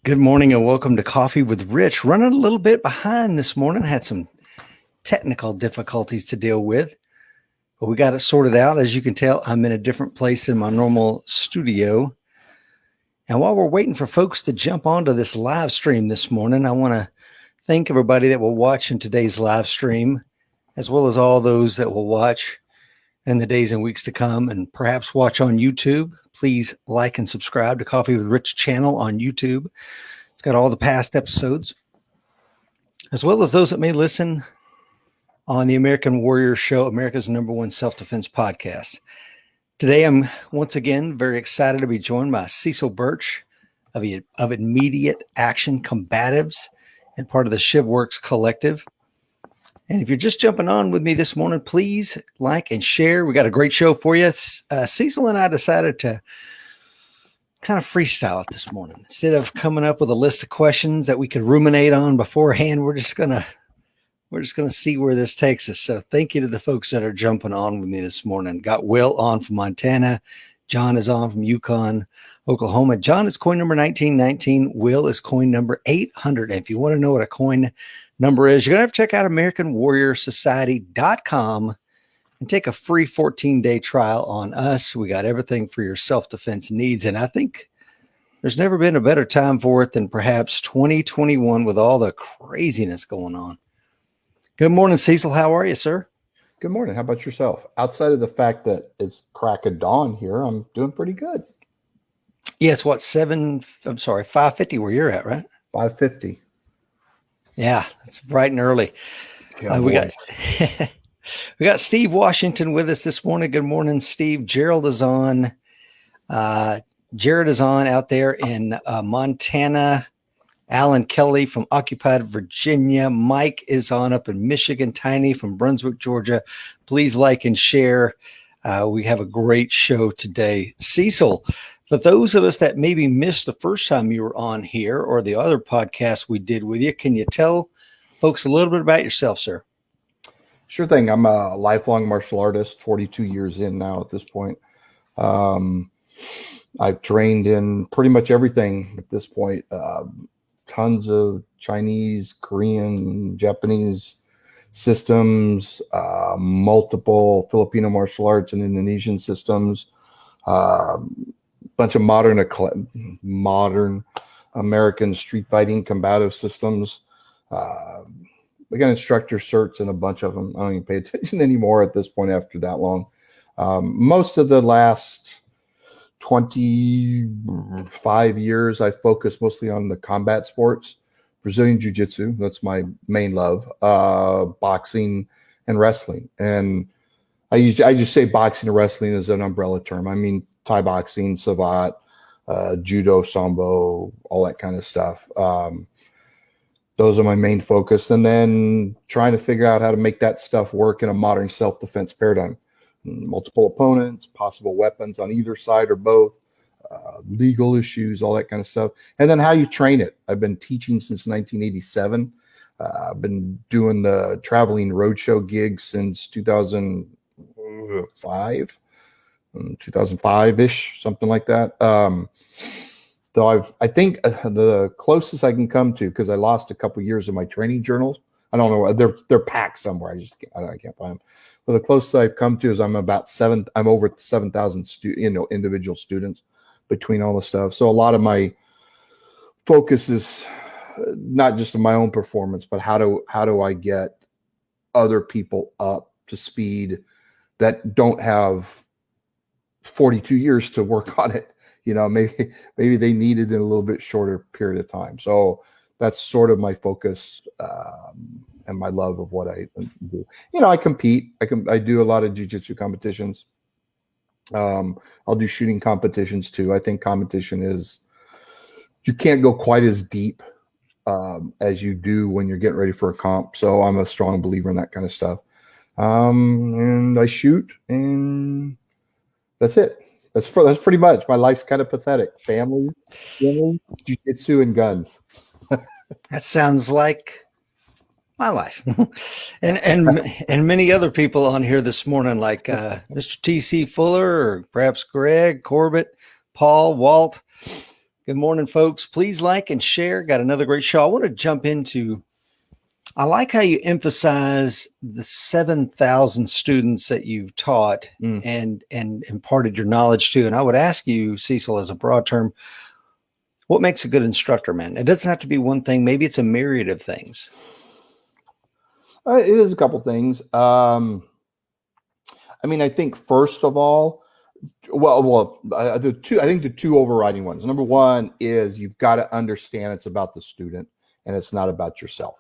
Good morning and welcome to Coffee with Rich. Running a little bit behind this morning. Had some technical difficulties to deal with, but we got it sorted out. As you can tell, I'm in a different place than my normal studio. And while we're waiting for folks to jump onto this live stream this morning, I want to thank everybody that will watch in today's live stream, as well as all those that will watch in the days and weeks to come and perhaps watch on YouTube. Please like and subscribe to Coffee with Rich channel on YouTube. It's got all the past episodes, as well as those that may listen on the American Warrior Show, America's #1 self-defense podcast. Today, I'm once again very excited to be joined by Cecil Burch of Immediate Action Combatives and part of the Shivworks collective. And if you're just jumping on with me this morning, please like and share. We got a great show for you. Cecil and I decided to kind of freestyle it this morning. Instead of coming up with a list of questions that we could ruminate on beforehand, we're just gonna see where this takes us. So thank you to the folks that are jumping on with me this morning. Got Will on from Montana. John is on from Yukon, Oklahoma. John is coin number 1919. Will is coin number 800. And if you want to know what a coin number is, you're going to have to check out AmericanWarriorSociety.com and take a free 14-day trial on us. We got everything for your self-defense needs. And I think there's never been a better time for it than perhaps 2021 with all the craziness going on. Good morning, Cecil. How are you, sir? Good morning. How about yourself? Outside of the fact that it's crack of dawn here, I'm doing pretty good. Yeah, it's what, 5:50 where you're at, right? 5:50. Yeah, it's bright and early. Yeah, we got Steve Washington with us this morning. Good morning, Steve. Gerald is on. Jared is on out there in Montana. Alan Kelly from occupied Virginia. Mike is on up in Michigan. Tiny from Brunswick, Georgia. Please like and share. We have a great show today. Cecil, for those of us that maybe missed the first time you were on here or the other podcast we did with you, can you tell folks a little bit about yourself, sir? Sure thing. I'm a lifelong martial artist, 42 years in now at this point. I've trained in pretty much everything at this point. Tons of Chinese, Korean, Japanese systems, multiple Filipino martial arts and Indonesian systems, bunch of modern American street fighting combative systems. We got instructor certs and a bunch of them. I don't even pay attention anymore at this point after that long. Most of the last 25 years, I focused mostly on the combat sports, Brazilian Jiu-jitsu. That's my main love, boxing and wrestling. And I just say boxing and wrestling as an umbrella term. I mean, Thai boxing, Savate, judo, sambo, all that kind of stuff. Those are my main focus. And then trying to figure out how to make that stuff work in a modern self-defense paradigm. Multiple opponents, possible weapons on either side or both, legal issues, all that kind of stuff. And then how you train it. I've been teaching since 1987. I've been doing the traveling roadshow gigs since 2005-ish, something like that. Though I think the closest I can come to, because I lost a couple years of my training journals. I don't know, they're packed somewhere. I can't find them. But the closest I've come to is I'm over 7,000 individual students between all the stuff. So a lot of my focus is not just on my own performance, but how do I get other people up to speed that don't have 42 years to work on it. Maybe they need it in a little bit shorter period of time. So that's sort of my focus. And my love of what I do. I compete. I do a lot of jiu-jitsu competitions. I'll do shooting competitions too. I think competition you can't go quite as deep as you do when you're getting ready for a comp. So I'm a strong believer in that kind of stuff. And I shoot, and that's it. That's pretty much. My life's kind of pathetic. Family, jiu-jitsu, and guns. That sounds like my life and many other people on here this morning, like Mr. T.C. Fuller, or perhaps Greg, Corbett, Paul, Walt. Good morning, folks. Please like and share. Got another great show. I want to jump into, I like how you emphasize the 7,000 students that you've taught and imparted your knowledge to. And I would ask you, Cecil, as a broad term, what makes a good instructor, man? It doesn't have to be one thing. Maybe it's a myriad of things. It is a couple things. I mean, I think first of all, I think the two overriding ones. Number one is you've got to understand it's about the student and it's not about yourself.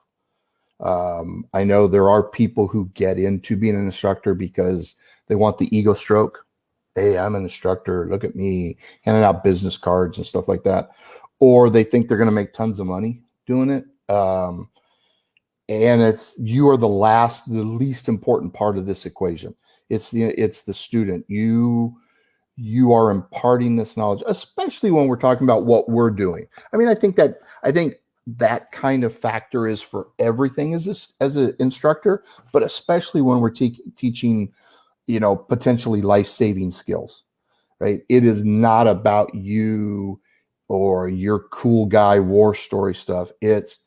I know there are people who get into being an instructor because they want the ego stroke. Hey, I'm an instructor. Look at me handing out business cards and stuff like that. Or they think they're going to make tons of money doing it. And you are the least important part of this equation. It's the student. You are imparting this knowledge, especially when we're talking about what we're doing. I mean, I think that kind of factor is for everything as an instructor, but especially when we're teaching, potentially life-saving skills, right? It is not about you or your cool guy war story stuff. It's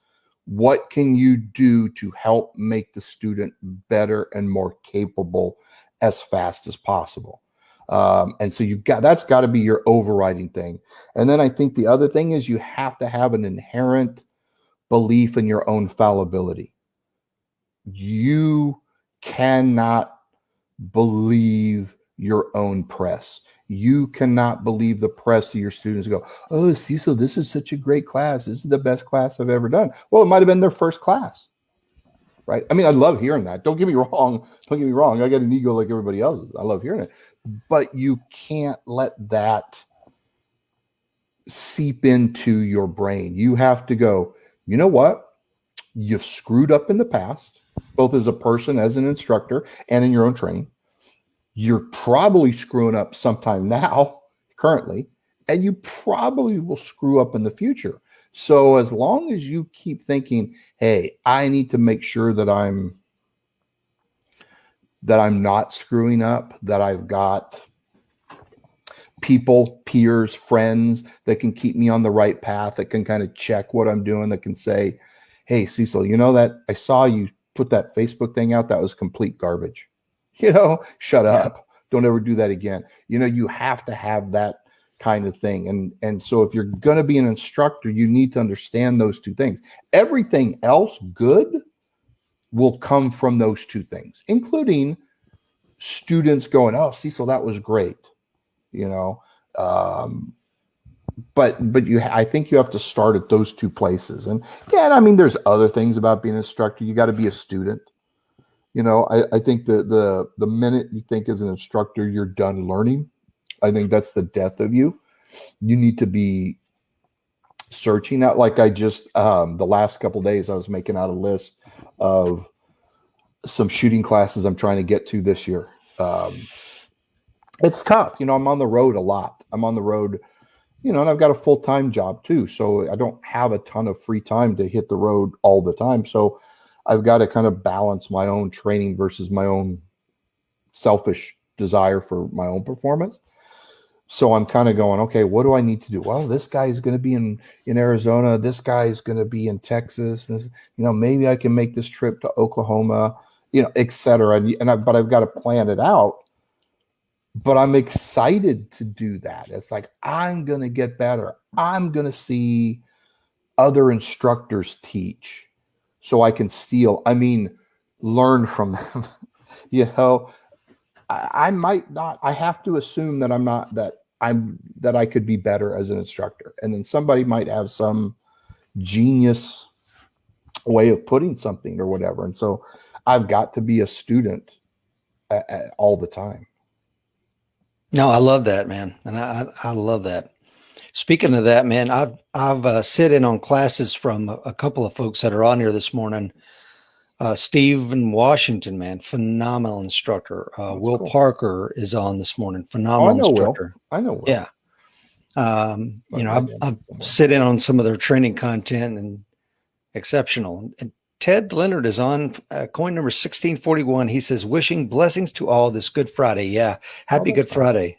what can you do to help make the student better and more capable as fast as possible. And so that's got to be your overriding thing. And then I think the other thing is you have to have an inherent belief in your own fallibility. You cannot believe your own press. You cannot believe the press of your students who go, oh, Cecil, this is such a great class. This is the best class I've ever done. Well, it might have been their first class. Right. I mean, I love hearing that. Don't get me wrong. I got an ego like everybody else's. I love hearing it. But you can't let that seep into your brain. You have to go, you know what? You've screwed up in the past, both as a person, as an instructor, and in your own training. You're probably screwing up sometime now, currently, and you probably will screw up in the future. So as long as you keep thinking, hey, I need to make sure that I'm not screwing up, that I've got people, peers, friends that can keep me on the right path, that can kind of check what I'm doing, that can say, hey, Cecil, that I saw you put that Facebook thing out. That was complete garbage. Shut up. Don't ever do that again. You have to have that kind of thing. And so if you're going to be an instructor, you need to understand those two things. Everything else good will come from those two things, including students going, oh, Cecil, that was great. But I think you have to start at those two places. And I mean, there's other things about being an instructor. You got to be a student. I think the minute you think as an instructor, you're done learning, I think that's the death of you. You need to be searching out. Like I just, the last couple of days, I was making out a list of some shooting classes I'm trying to get to this year. It's tough. I'm on the road a lot. I'm on the road, and I've got a full-time job too. So I don't have a ton of free time to hit the road all the time. So I've got to kind of balance my own training versus my own selfish desire for my own performance. So I'm kind of going, okay, what do I need to do? Well, this guy's going to be in Arizona. This guy's going to be in Texas. This, maybe I can make this trip to Oklahoma, et cetera. But I've got to plan it out. But I'm excited to do that. It's like, I'm going to get better. I'm going to see other instructors teach so I can learn from them. I might not, I have to assume that that I could be better as an instructor. And then somebody might have some genius way of putting something or whatever. And so I've got to be a student all the time. No, I love that, man. And I love that. Speaking of that, man, I've sit in on classes from a couple of folks that are on here this morning. Steve in Washington, man, phenomenal instructor. Will cool. Parker is on this morning. Phenomenal instructor. I know Will. Yeah. I've sit in on some of their training content and exceptional. And Ted Leonard is on coin number 1641. He says, wishing blessings to all this Good Friday. Yeah. Happy Good Friday.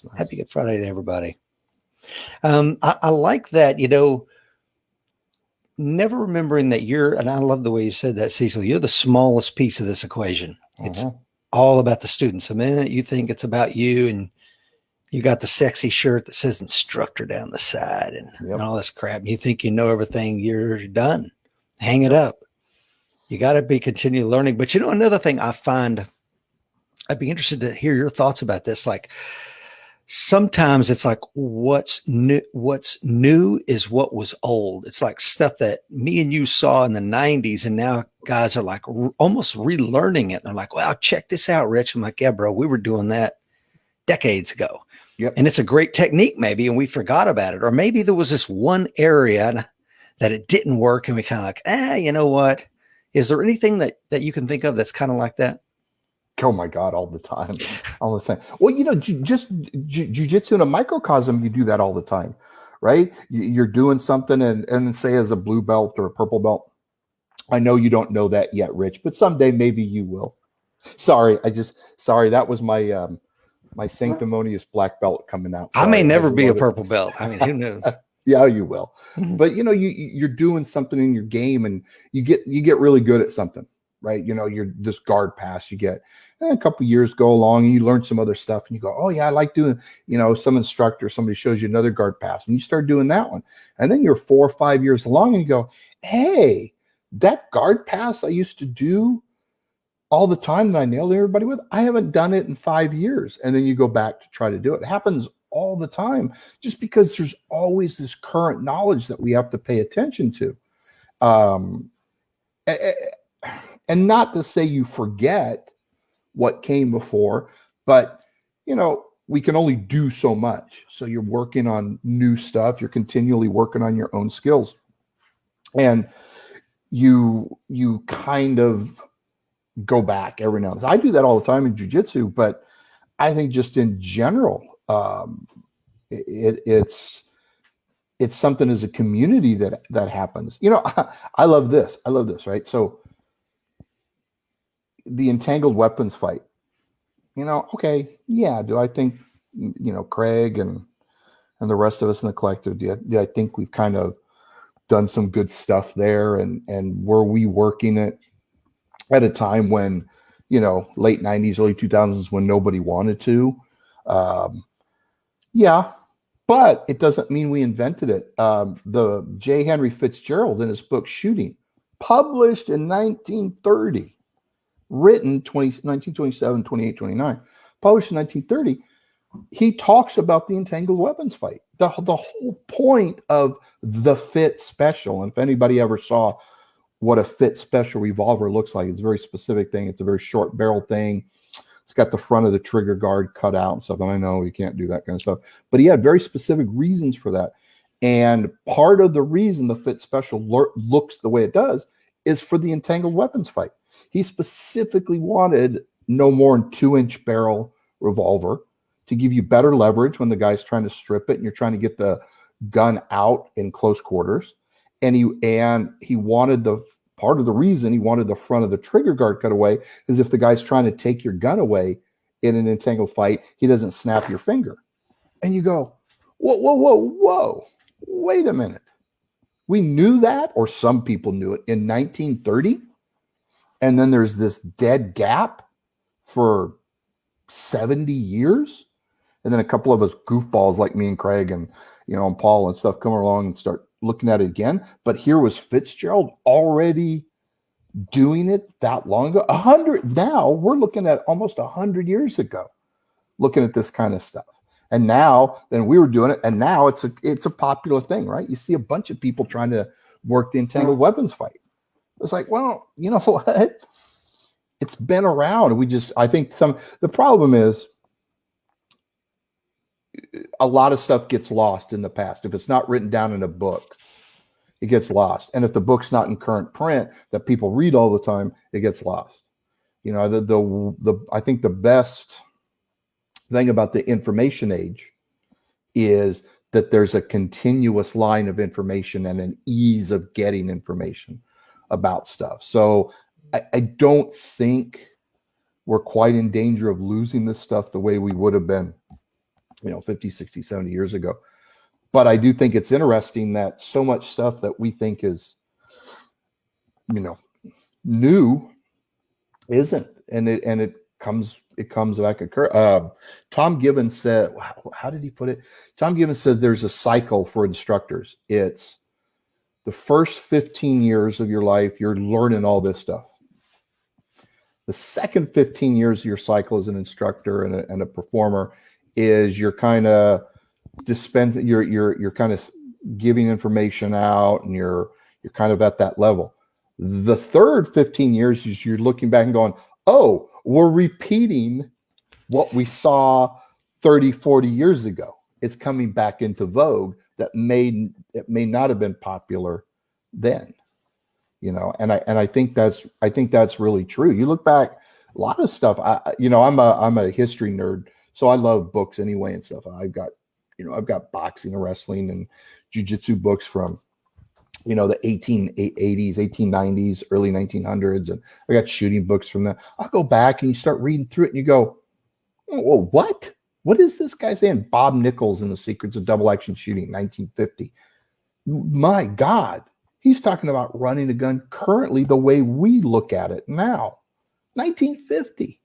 Nice. Happy Good Friday to everybody. I like that, never remembering that and I love the way you said that, Cecil, you're the smallest piece of this equation. It's all about the students. The minute you think it's about you and you got the sexy shirt that says instructor down the side and all this crap, you think you know everything, you're done. Hang it up. You got to be continually learning. But another thing I find, I'd be interested to hear your thoughts about this. Like, sometimes it's like what's new is what was old. It's like stuff that me and you saw in the 90s, and now guys are like almost relearning it. And they're like, well, check this out, Rich. I'm like, yeah, bro, we were doing that decades ago. Yep. And it's a great technique maybe, and we forgot about it. Or maybe there was this one area that it didn't work, and we kind of like, you know what? Is there anything that you can think of that's kind of like that? Oh my God, all the time. Well, just jiu-jitsu in a microcosm, you do that all the time, right? You're doing something and say as a blue belt or a purple belt. I know you don't know that yet, Rich, but someday maybe you will. Sorry. That was my, my sanctimonious black belt coming out. I may never be a purple belt. I mean, who knows? Yeah, you will. But you're doing something in your game and you get really good at something. Right. You're this guard pass you get, and a couple of years go along and you learn some other stuff and you go, oh yeah, I like doing, some instructor, somebody shows you another guard pass and you start doing that one. And then you're 4 or 5 years along and you go, hey, that guard pass I used to do all the time that I nailed everybody with, I haven't done it in 5 years. And then you go back to try to do it. It happens all the time just because there's always this current knowledge that we have to pay attention to. And not to say you forget what came before, but, we can only do so much. So you're working on new stuff. You're continually working on your own skills. And you kind of go back every now and then. I do that all the time in jiu-jitsu, but I think just in general, it's something as a community that happens. I love this. Right? So the entangled weapons fight, okay. Yeah. Do I think, Craig and the rest of us in the collective, do I think we've kind of done some good stuff there? And were we working it at a time when, late 90s, early 2000s, when nobody wanted to? Yeah, but it doesn't mean we invented it. The J. Henry Fitzgerald in his book, Shooting, published in 1930, written 1927, 28, 29, published in 1930, he talks about the entangled weapons fight. The whole point of the Fit Special, and if anybody ever saw what a Fit Special revolver looks like, it's a very specific thing. It's a very short barrel thing. It's got the front of the trigger guard cut out and stuff. And I know you can't do that kind of stuff, but he had very specific reasons for that. And part of the reason the Fit Special looks the way it does is for the entangled weapons fight. He specifically wanted no more than 2-inch barrel revolver to give you better leverage when the guy's trying to strip it and you're trying to get the gun out in close quarters. And he wanted part of the reason he wanted the front of the trigger guard cut away is if the guy's trying to take your gun away in an entangled fight, he doesn't snap your finger. And you go, whoa, wait a minute. We knew that, or some people knew it in 1930. And then there's this dead gap for 70 years. And then a couple of us goofballs like me and Craig and, and Paul and stuff come along and start looking at it again. But here was Fitzgerald already doing it that long ago. 100. Now we're looking at almost 100 years ago, looking at this kind of stuff. And now, then we were doing it, and now it's a popular thing, right? You see a bunch of people trying to work the entangled weapons fight. It's like, well, you know what? It's been around. I think the problem is a lot of stuff gets lost in the past. If it's not written down in a book, it gets lost. And if the book's not in current print that people read all the time, it gets lost. I think the best thing about the information age is that there's a continuous line of information and an ease of getting information about stuff. So I don't think we're quite in danger of losing this stuff the way we would have been, 50, 60, 70 years ago. But I do think it's interesting that so much stuff that we think is, new isn't, and it comes back occur. Tom Gibbons said, wow, how did he put it? Tom Gibbons said there's a cycle for instructors. It's the first 15 years of your life, you're learning all this stuff. The second 15 years of your cycle as an instructor and a performer is you're kind of you're kind of giving information out, and you're kind of at that level. The third 15 years is you're looking back and going, oh, we're repeating what we saw 30, 40 years ago. It's coming back into vogue that may not have been popular then, and I think that's really true. You look back, a lot of stuff, I'm a history nerd, so I love books anyway and stuff. I've got boxing and wrestling and jiu-jitsu books from the 1880s, 1890s, early 1900s. And I got shooting books from that. I'll go back and you start reading through it and you go, oh, well, what? What is this guy saying? Bob Nichols in The Secrets of Double Action Shooting, 1950. My God, he's talking about running a gun currently the way we look at it now, 1950.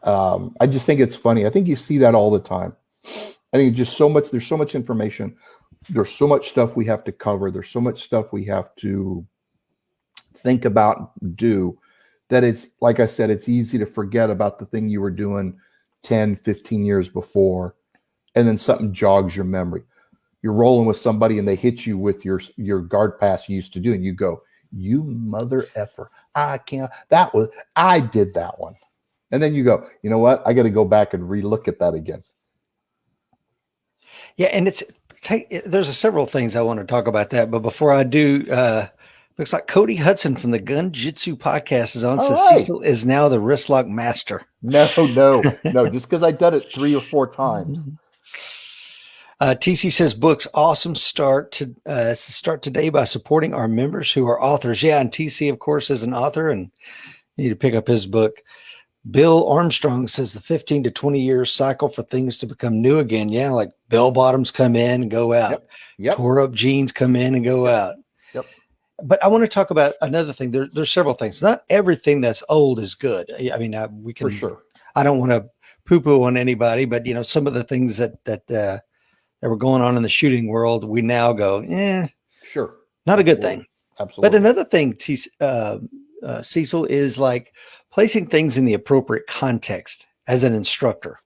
I just think it's funny. I think you see that all the time. I think just there's so much information. There's so much stuff we have to cover. There's so much stuff we have to think about and do that it's, like I said, it's easy to forget about the thing you were doing 10, 15 years before, and then something jogs your memory. You're rolling with somebody and they hit you with your guard pass you used to do, and you go, you mother effer. I did that one. And then you go, you know what? I got to go back and relook at that again. Yeah, and there's several things I want to talk about that, but before I do, looks like Cody Hudson from the Gun Jitsu podcast is on. Cecil is now the wrist lock master. No. Just because I've done it 3 or 4 times. TC says books awesome start today by supporting our members who are authors. Yeah, and TC of course is an author, and you need to pick up his book. Bill Armstrong says the 15 to 20 year cycle for things to become new again. Yeah, like bell bottoms come in and go out. Yep. Tore up jeans come in and go out. Yep. But I want to talk about another thing. There's several things. Not everything that's old is good. I mean, we can. For sure. I don't want to poo-poo on anybody, but some of the things that were going on in the shooting world, we now go, sure, not a good thing. Absolutely. But another thing, Cecil, is like placing things in the appropriate context as an instructor.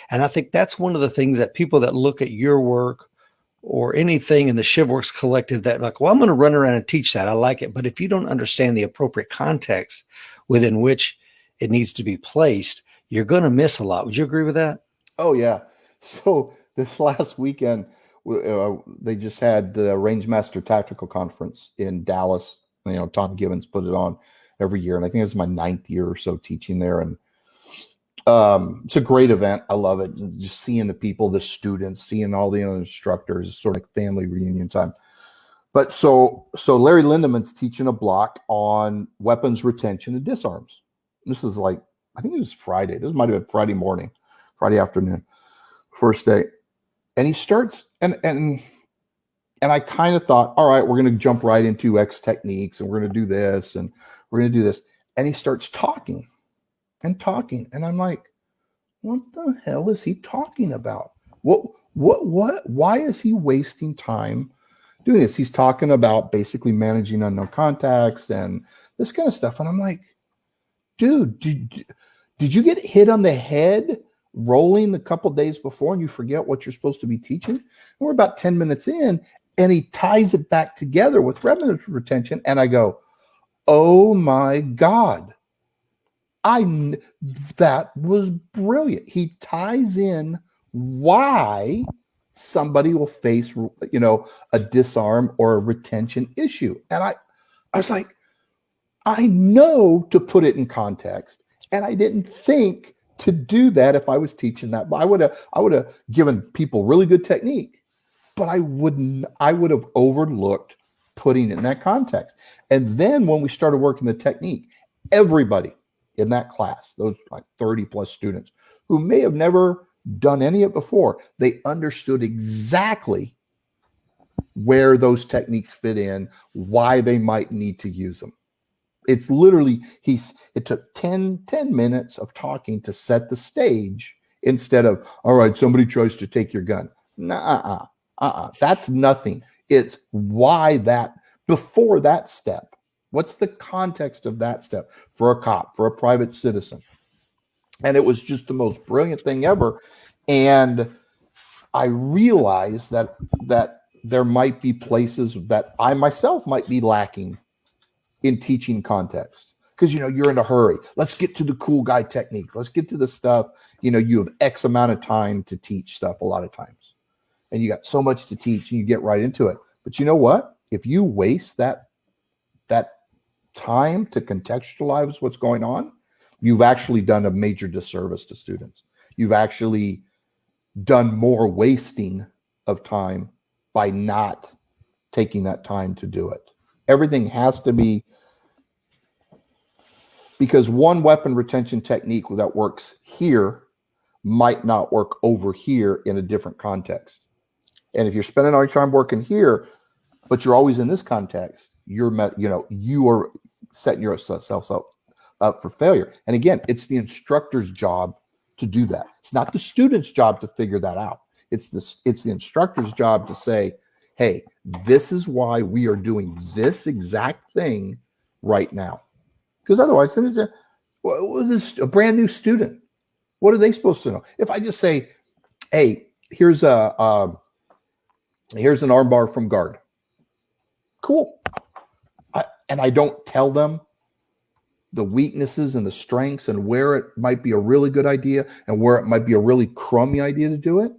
And I think that's one of the things that people that look at your work or anything in the Shivworks collective that like, well, I'm going to run around and teach that. I like it. But if you don't understand the appropriate context within which it needs to be placed, you're going to miss a lot. Would you agree with that? Oh, yeah. So this last weekend, they just had the Rangemaster Tactical Conference in Dallas. Tom Gibbons put it on every year, and I think it's my 9th year or so teaching there. And it's a great event. I love it. And just seeing the people, the students, seeing all the other instructors, it's sort of like family reunion time. But so Larry Lindemann's teaching a block on weapons retention and disarms. This is like, I think it was Friday. This might have been Friday afternoon, first day. And he starts, and I kind of thought, all right, we're going to jump right into X techniques, and we're going to do this, and we're going to do this. And he starts talking. And I'm like, what the hell is he talking about? Why is he wasting time doing this? He's talking about basically managing unknown contacts and this kind of stuff. And I'm like, dude, did you get hit on the head rolling a couple days before and you forget what you're supposed to be teaching? And we're about 10 minutes in, and he ties it back together with revenue retention. And I go, oh my God. That was brilliant. He ties in why somebody will face, a disarm or a retention issue. And I was like, I know to put it in context, and I didn't think to do that if I was teaching that. But I would have given people really good technique, but I would have overlooked putting it in that context. And then when we started working the technique, everybody in that class, those like 30 plus students who may have never done any of it before, they understood exactly where those techniques fit in, why they might need to use them. It's literally, it took 10 minutes of talking to set the stage instead of, all right, somebody tries to take your gun. Nah, that's nothing. It's why that, before that step, what's the context of that step for a cop, for a private citizen? And it was just the most brilliant thing ever. And I realized that there might be places that I myself might be lacking in teaching context. Because, you're in a hurry. Let's get to the cool guy technique. Let's get to the stuff. You have X amount of time to teach stuff a lot of times. And you got so much to teach and you get right into it. But you know what? If you waste that time to contextualize what's going on, you've actually done a major disservice to students. You've actually done more wasting of time by not taking that time to do it. Everything has to be, because one weapon retention technique that works here might not work over here in a different context. And if you're spending all your time working here, but you're always in this context, you are setting yourself up for failure. And again, it's the instructor's job to do that. It's not the student's job to figure that out. It's the instructor's job to say, hey, this is why we are doing this exact thing right now. Because otherwise, then it's a brand new student. What are they supposed to know? If I just say, hey, here's an armbar from guard. Cool. And I don't tell them the weaknesses and the strengths and where it might be a really good idea and where it might be a really crummy idea to do it,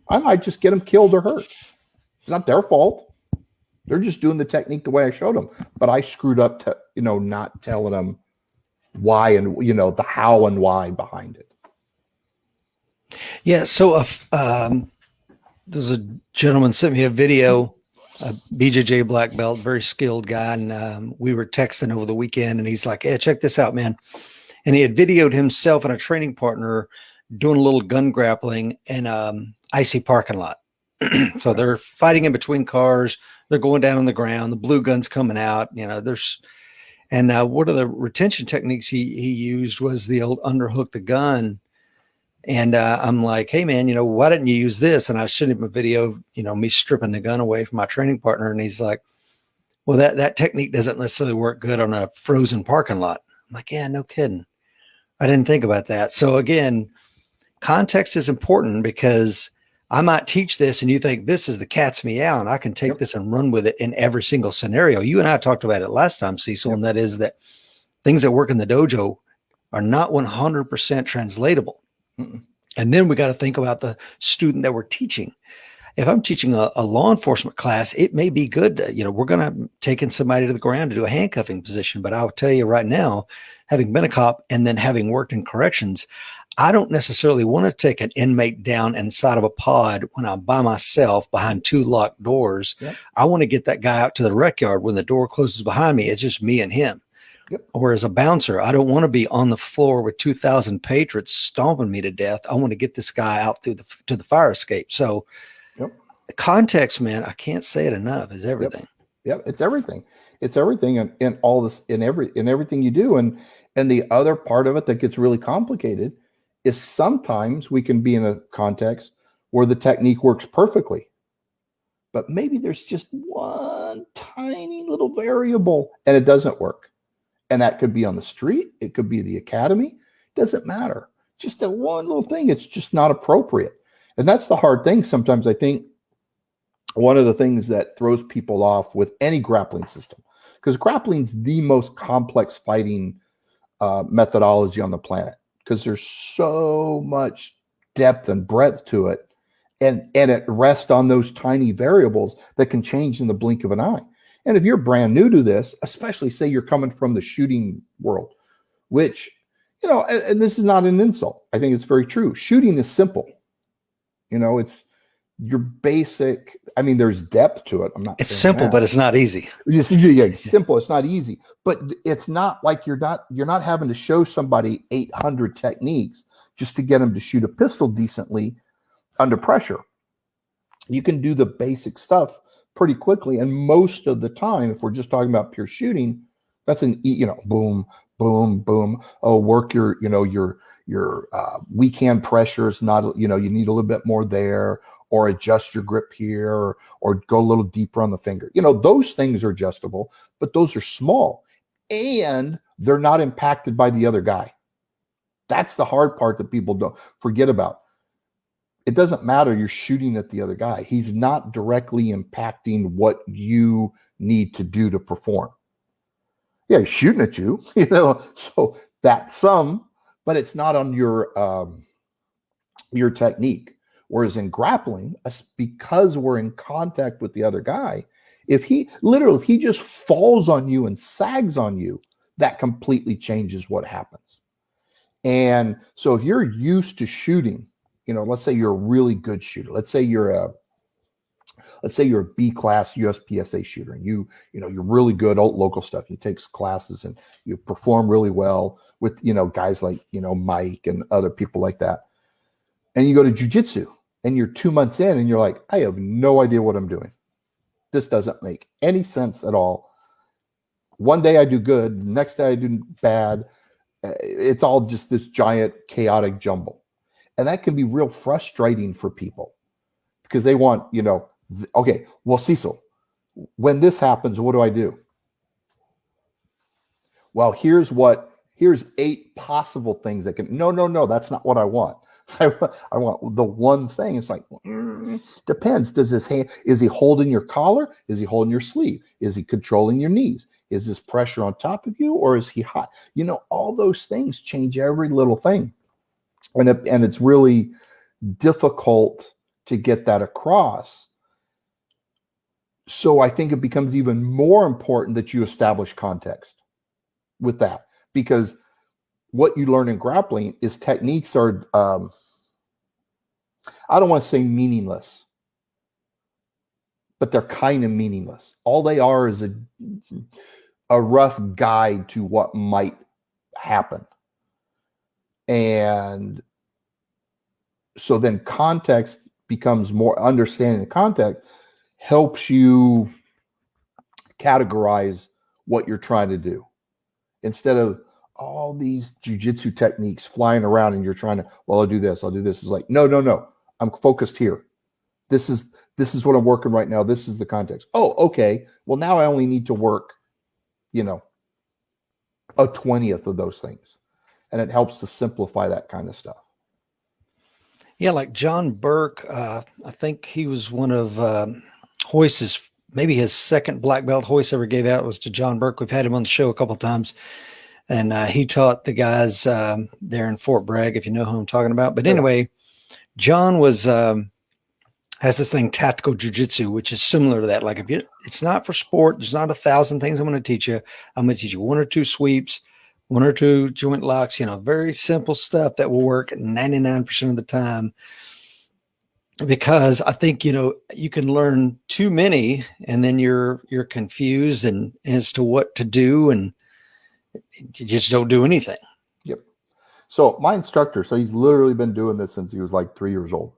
I might just get them killed or hurt. It's not their fault. They're just doing the technique the way I showed them. But I screwed up to, not telling them why and, the how and why behind it. Yeah. So there's a gentleman sent me a video, a BJJ black belt, very skilled guy. And we were texting over the weekend and he's like, hey, check this out, man. And he had videoed himself and a training partner doing a little gun grappling in icy parking lot. So they're fighting in between cars. They're going down on the ground. The blue gun's coming out. One of the retention techniques he used was the old underhook the gun. And I'm like, hey, man, why didn't you use this? And I showed him a video of, me stripping the gun away from my training partner. And he's like, well, that technique doesn't necessarily work good on a frozen parking lot. I'm like, yeah, no kidding. I didn't think about that. So again, context is important because I might teach this and you think this is the cat's meow and I can take this and run with it in every single scenario. You and I talked about it last time, Cecil, and that is that things that work in the dojo are not 100% translatable. Mm-mm. And then we got to think about the student that we're teaching. If I'm teaching a law enforcement class, it may be good. We're going to take in somebody to the ground to do a handcuffing position. But I'll tell you right now, having been a cop and then having worked in corrections, I don't necessarily want to take an inmate down inside of a pod when I'm by myself behind two locked doors. Yep. I want to get that guy out to the rec yard when the door closes behind me. It's just me and him. Yep. Or as a bouncer, I don't want to be on the floor with 2,000 patriots stomping me to death. I want to get this guy out to the fire escape. So the context, man, I can't say it enough, is everything. Yep. It's everything. It's everything in all this, in everything you do. And the other part of it that gets really complicated is sometimes we can be in a context where the technique works perfectly, but maybe there's just one tiny little variable and it doesn't work. And that could be on the street. It could be the academy. Doesn't matter. Just that one little thing. It's just not appropriate. And that's the hard thing. Sometimes I think one of the things that throws people off with any grappling system, because grappling's the most complex fighting methodology on the planet, because there's so much depth and breadth to it. And it rests on those tiny variables that can change in the blink of an eye. And if you're brand new to this, especially say you're coming from the shooting world, which, and this is not an insult. I think it's very true. Shooting is simple. It's your basic, I mean, there's depth to it. I'm not It's saying simple, that. but it's not easy. Yeah, it's simple. It's not easy, but it's not like you're not having to show somebody 800 techniques just to get them to shoot a pistol decently under pressure. You can do the basic stuff pretty quickly. And most of the time, if we're just talking about pure shooting, that's boom, boom, boom. Oh, work your weak hand pressure is not, you need a little bit more there, or adjust your grip here, or go a little deeper on the finger. Those things are adjustable, but those are small and they're not impacted by the other guy. That's the hard part that people don't forget about. It doesn't matter. You're shooting at the other guy. He's not directly impacting what you need to do to perform. Yeah, he's shooting at you, so that's some, but it's not on your technique. Whereas in grappling, because we're in contact with the other guy, if he just falls on you and sags on you, that completely changes what happens. And so if you're used to shooting, let's say you're a really good shooter. Let's say you're a B-class USPSA shooter, and you're really good at local stuff. You take classes and you perform really well with guys like Mike and other people like that. And you go to jiu-jitsu and you're 2 months in and you're like, I have no idea what I'm doing. This doesn't make any sense at all. One day I do good, the next day I do bad. It's all just this giant chaotic jumble. And that can be real frustrating for people because they want, okay, well, Cecil, when this happens, what do I do? Well, here's 8 possible things that can, no, that's not what I want. I want the one thing. It's like, depends. Is he holding your collar? Is he holding your sleeve? Is he controlling your knees? Is this pressure on top of you, or is he hot? All those things change every little thing. And it's really difficult to get that across. So I think it becomes even more important that you establish context with that, because what you learn in grappling is techniques are, I don't want to say meaningless, but they're kind of meaningless. All they are is a rough guide to what might happen. And so then context becomes more, understanding the context helps you categorize what you're trying to do, instead of all these jiu-jitsu techniques flying around and you're trying to, well, I'll do this. It's like, no. I'm focused here. This is what I'm working right now. This is the context. Oh, okay. Well, now I only need to work, a 20th of those things. And it helps to simplify that kind of stuff. Yeah, like John Burke, I think he was one of Hoyce's, maybe his second black belt Hoyce ever gave out was to John Burke. We've had him on the show a couple of times. And he taught the guys there in Fort Bragg, if you know who I'm talking about. But anyway, John has this thing, tactical jiu-jitsu, which is similar to that. Like it's not for sport. There's not 1,000 things I'm going to teach you. I'm going to teach you 1 or 2 sweeps, 1 or 2 joint locks, very simple stuff that will work 99% of the time. Because I think, you can learn too many and then you're confused and as to what to do, and you just don't do anything. Yep. So my instructor, he's literally been doing this since he was like 3 years old.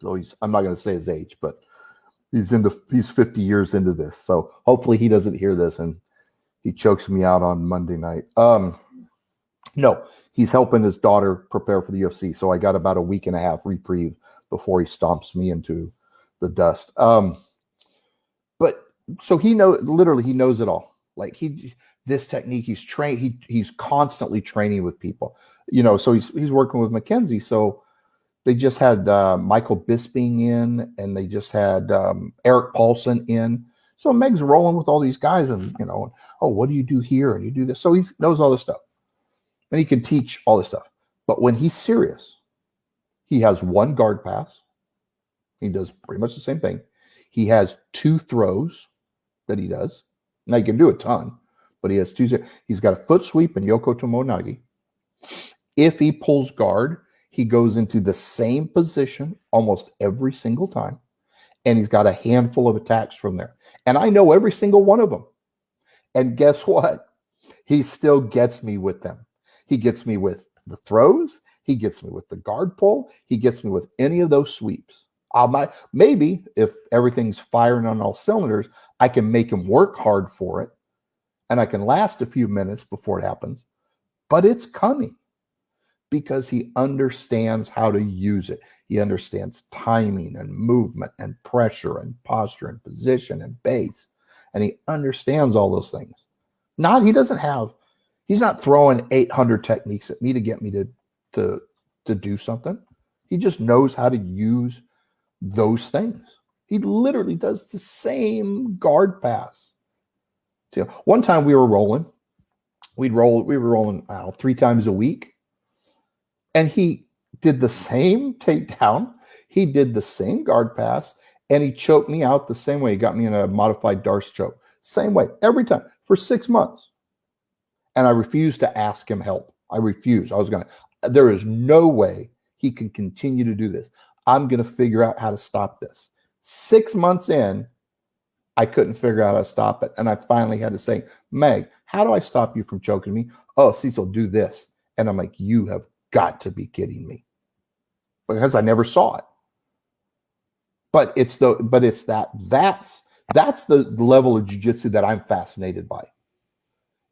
So I'm not going to say his age, but he's 50 years into this. So hopefully he doesn't hear this and he chokes me out on Monday night. No, he's helping his daughter prepare for the UFC. So I got about a week and a half reprieve before he stomps me into the dust. But so he knows it all. Like this technique, he's trained. He's constantly training with people, so he's working with Mackenzie. So they just had Michael Bisping in, and they just had Eric Paulson in. So Meg's rolling with all these guys, and oh, what do you do here? And you do this. So he knows all this stuff, and he can teach all this stuff. But when he's serious, he has 1 guard pass. He does pretty much the same thing. He has 2 throws that he does. Now he can do a ton, but he has 2. He's got a foot sweep and Yoko Tomonagi. If he pulls guard, he goes into the same position almost every single time. And he's got a handful of attacks from there. And I know every single one of them. And guess what? He still gets me with them. He gets me with the throws. He gets me with the guard pull. He gets me with any of those sweeps. Maybe if everything's firing on all cylinders, I can make him work hard for it. And I can last a few minutes before it happens. But it's coming because he understands how to use it. He understands timing and movement and pressure and posture and position and base. And he understands all those things. He's not throwing 800 techniques at me to get me to do something. He just knows how to use those things. He literally does the same guard pass. One time we were rolling. We were rolling, I don't know, 3 times a week. And he did the same takedown. He did the same guard pass. And he choked me out the same way. He got me in a modified Darce choke. Same way, every time, for 6 months. And I refused to ask him help. I refused. There is no way he can continue to do this. I'm going to figure out how to stop this. 6 months in, I couldn't figure out how to stop it. And I finally had to say, Meg, how do I stop you from choking me? Oh, Cecil, do this. And I'm like, you have got to be kidding me. Because I never saw it. That's the level of jiu-jitsu that I'm fascinated by.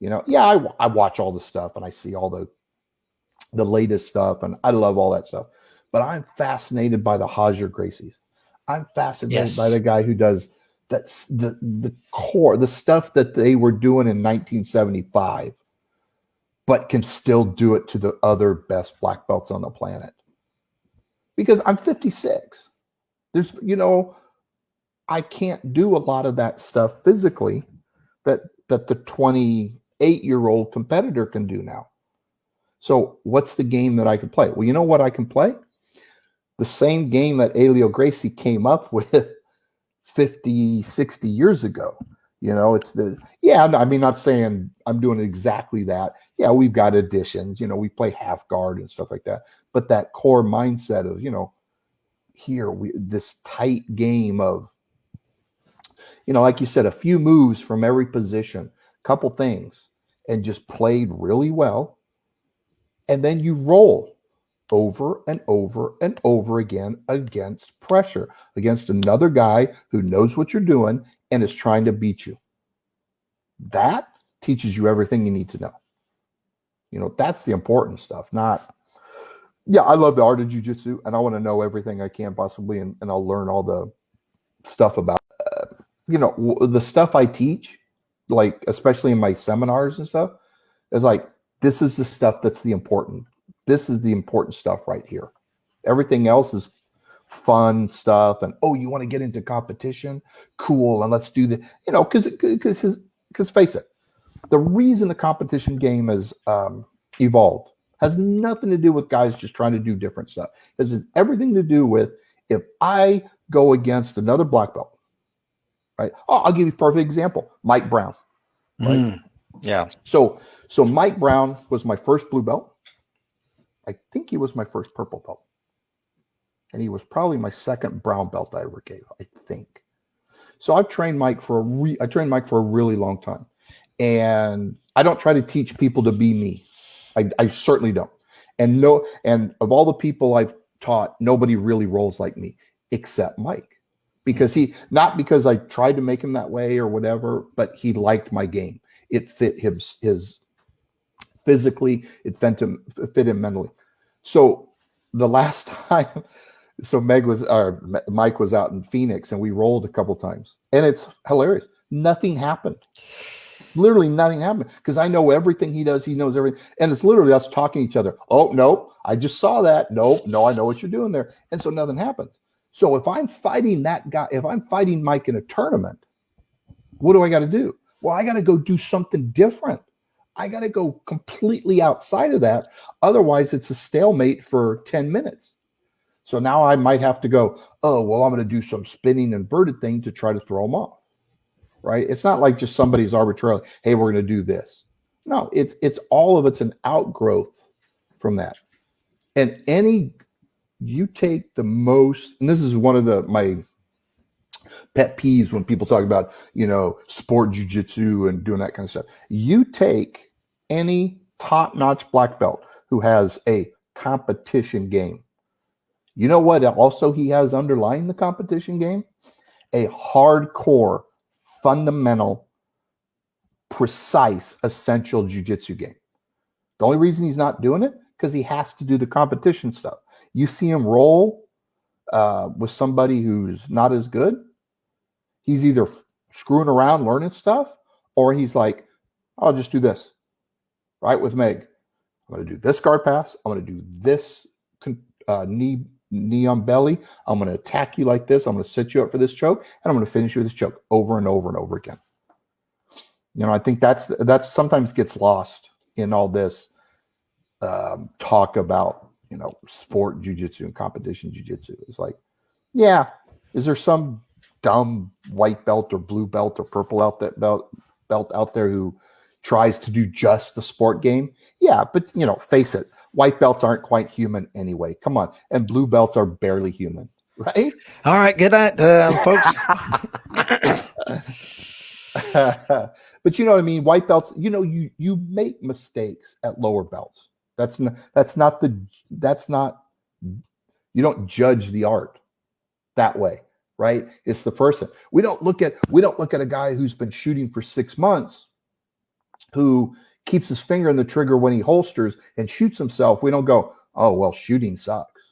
I watch all the stuff and I see all the latest stuff and I love all that stuff. But I'm fascinated by the Hajar Gracies. I'm fascinated by the guy who does that's the core, the stuff that they were doing in 1975, but can still do it to the other best black belts on the planet. Because I'm 56. I can't do a lot of that stuff physically that the 28-year-old competitor can do now. So what's the game that I can play? Well, you know what I can play? The same game that Helio Gracie came up with 50, 60 years ago. Not saying I'm doing exactly that. Yeah, we've got additions, we play half guard and stuff like that. But that core mindset of, this tight game of, like you said, a few moves from every position, couple things, and just played really well. And then you roll over and over and over again against pressure, against another guy who knows what you're doing and is trying to beat you. That teaches you everything you need to know. That's the important stuff. I love the art of jiu-jitsu and I want to know everything I can possibly, and I'll learn all the stuff about the stuff I teach, like especially in my seminars and stuff, is like, this is the stuff that's this is the important stuff right here. Everything else is fun stuff. And, you want to get into competition? Cool. And let's do the, because face it, the reason the competition game has evolved has nothing to do with guys just trying to do different stuff. It has everything to do with, if I go against another black belt, right? I'll give you a perfect example. Mike Brown. Right? Yeah. So Mike Brown was my first blue belt. I think he was my first purple belt. And he was probably my second brown belt I ever gave, I think. So I've trained Mike for a really long time. And I don't try to teach people to be me. I certainly don't. And of all the people I've taught, nobody really rolls like me except Mike. Not because I tried to make him that way or whatever, but he liked my game. It fit his physically, it fit him mentally. So the last time, Mike was out in Phoenix and we rolled a couple times, and it's hilarious. Nothing happened. Literally nothing happened because I know everything he does. He knows everything, and it's literally us talking to each other. Oh no, I just saw that. No, I know what you're doing there, and so nothing happened. So if I'm fighting that guy, if I'm fighting Mike in a tournament, what do I got to do? Well, I got to go do something different. I got to go completely outside of that. Otherwise, it's a stalemate for 10 minutes. So now I might have to go, I'm going to do some spinning inverted thing to try to throw him off, right? It's not like just somebody's arbitrarily, hey, we're going to do this. No, it's all of it's an outgrowth from that. And any you take the most, and this is one of my pet peeves when people talk about, sport jujitsu and doing that kind of stuff. You take any top-notch black belt who has a competition game. You know what also he has underlying the competition game? A hardcore, fundamental, precise, essential jujitsu game. The only reason he's not doing it, because he has to do the competition stuff. You see him roll with somebody who's not as good, he's either screwing around learning stuff, or he's like, I'll just do this. Right with Meg. I'm going to do this guard pass. I'm going to do this knee on belly. I'm going to attack you like this. I'm going to set you up for this choke, and I'm going to finish you with this choke over and over and over again. I think that's sometimes gets lost in all this talk about, sport jujitsu and competition jujitsu. It's like, yeah, is there some dumb white belt or blue belt or purple belt out there who tries to do just the sport game? Yeah, but face it, white belts aren't quite human anyway. Come on, and blue belts are barely human, right? All right, good night, folks. But you know what I mean? White belts, you make mistakes at lower belts. You don't judge the art that way, right? It's the person. We don't look at a guy who's been shooting for 6 months, who keeps his finger in the trigger when he holsters and shoots himself. We don't go, oh, well, shooting sucks,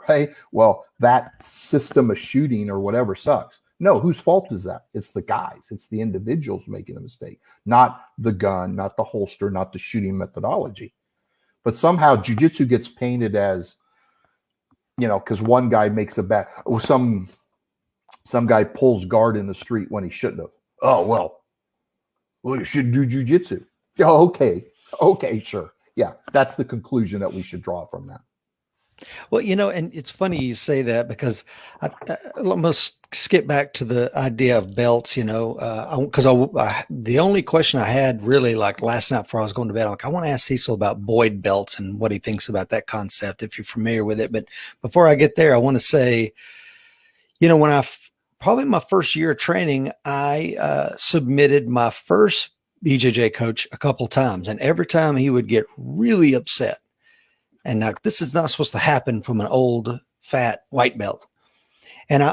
right? Well, that system of shooting or whatever sucks. No, whose fault is that? It's the guys. It's the individuals making the mistake, not the gun, not the holster, not the shooting methodology. But somehow jiu-jitsu gets painted as, because one guy makes a bad, or some guy pulls guard in the street when he shouldn't have. Oh, well, you should do jiu-jitsu. Oh, okay, sure. Yeah, that's the conclusion that we should draw from that. Well, and it's funny you say that, because I almost skip back to the idea of belts, because the only question I had really, like last night before I was going to bed, I want to ask Cecil about Boyd belts and what he thinks about that concept, if you're familiar with it. But before I get there, I want to say, when probably my first year of training, I submitted my first BJJ coach a couple times, and every time he would get really upset. And now this is not supposed to happen from an old, fat white belt. And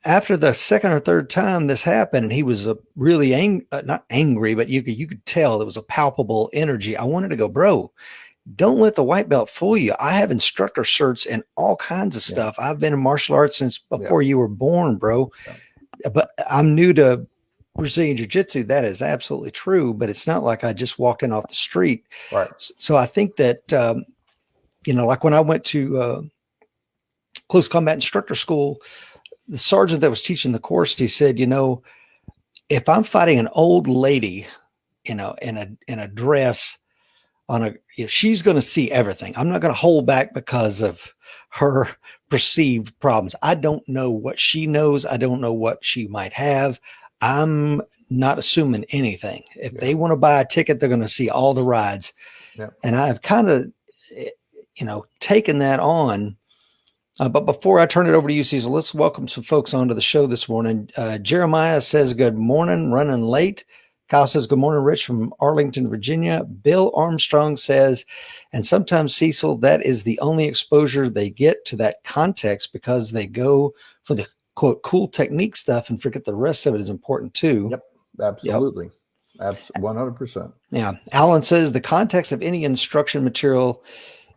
after the second or third time this happened, and he was really not angry, but you could tell there was a palpable energy. I wanted to go, bro, don't let the white belt fool you. I have instructor certs and all kinds of stuff. I've been in martial arts since before you were born, bro. Yeah. But I'm new to Brazilian Jiu-jitsu. That is absolutely true. But it's not like I just walked in off the street. Right. So I think that, like when I went to close combat instructor school, the sergeant that was teaching the course, he said, if I'm fighting an old lady, in a dress she's going to see everything. I'm not going to hold back because of her perceived problems. I don't know what she knows. I don't know what she might have. I'm not assuming anything. If they want to buy a ticket, they're going to see all the rides. Yeah. And I've kind of, taken that on. But before I turn it over to you, Cecil, let's welcome some folks onto the show this morning. Jeremiah says, good morning, running late. Kyle says, good morning, Rich from Arlington, Virginia. Bill Armstrong says, and sometimes, Cecil, that is the only exposure they get to that context, because they go for the, quote, cool technique stuff and forget the rest of it is important too. Yep, absolutely. Yep. 100%. Yeah. Alan says, the context of any instruction material,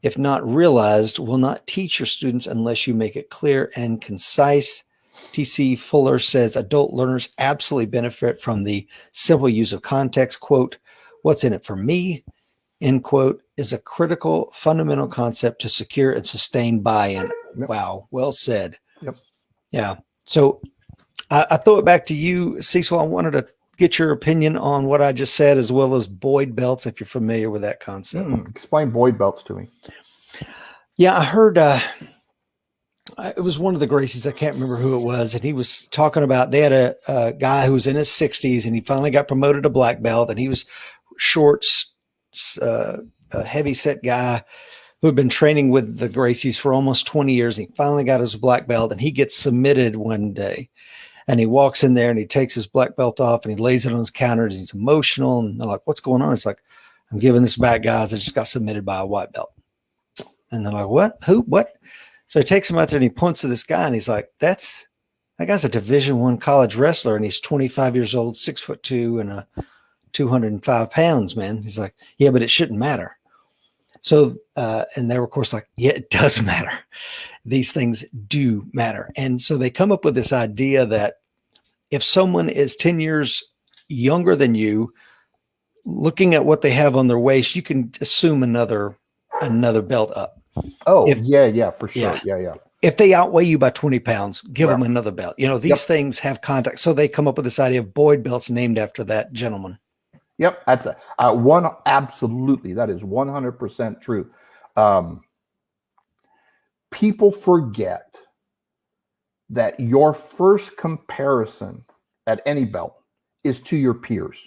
if not realized, will not teach your students unless you make it clear and concise. TC Fuller says, adult learners absolutely benefit from the simple use of context. Quote, what's in it for me, end quote, is a critical fundamental concept to secure and sustain buy-in. Yep. Wow. Well said. Yep. Yeah. So I throw it back to you, Cecil. I wanted to get your opinion on what I just said, as well as Boyd belts, if you're familiar with that concept. Explain Boyd belts to me. Yeah, I heard it was one of the Gracies. I can't remember who it was. And he was talking about, they had a guy who was in his 60s, and he finally got promoted to black belt, and he was short, a heavy set guy, who had been training with the Gracies for almost 20 years. And he finally got his black belt, and he gets submitted one day. And he walks in there and he takes his black belt off and he lays it on his counter and he's emotional. And they're like, what's going on? It's like, I'm giving this back, guys. I just got submitted by a white belt. And they're like, what? Who? What? So he takes him out there and he points to this guy and he's like, that guy's a Division I college wrestler. And he's 25 years old, 6'2" and 205 pounds, man. He's like, yeah, but it shouldn't matter. So, and they were, of course, like, yeah, it does matter. These things do matter. And so they come up with this idea that if someone is 10 years younger than you, looking at what they have on their waist, you can assume another belt up. Oh, yeah, for sure. Yeah. If they outweigh you by 20 pounds, give them another belt. You know, these things have contact. So they come up with this idea of Boyd belts named after that gentleman. Yep, that's one. Absolutely, that is 100% true. People forget that your first comparison at any belt is to your peers.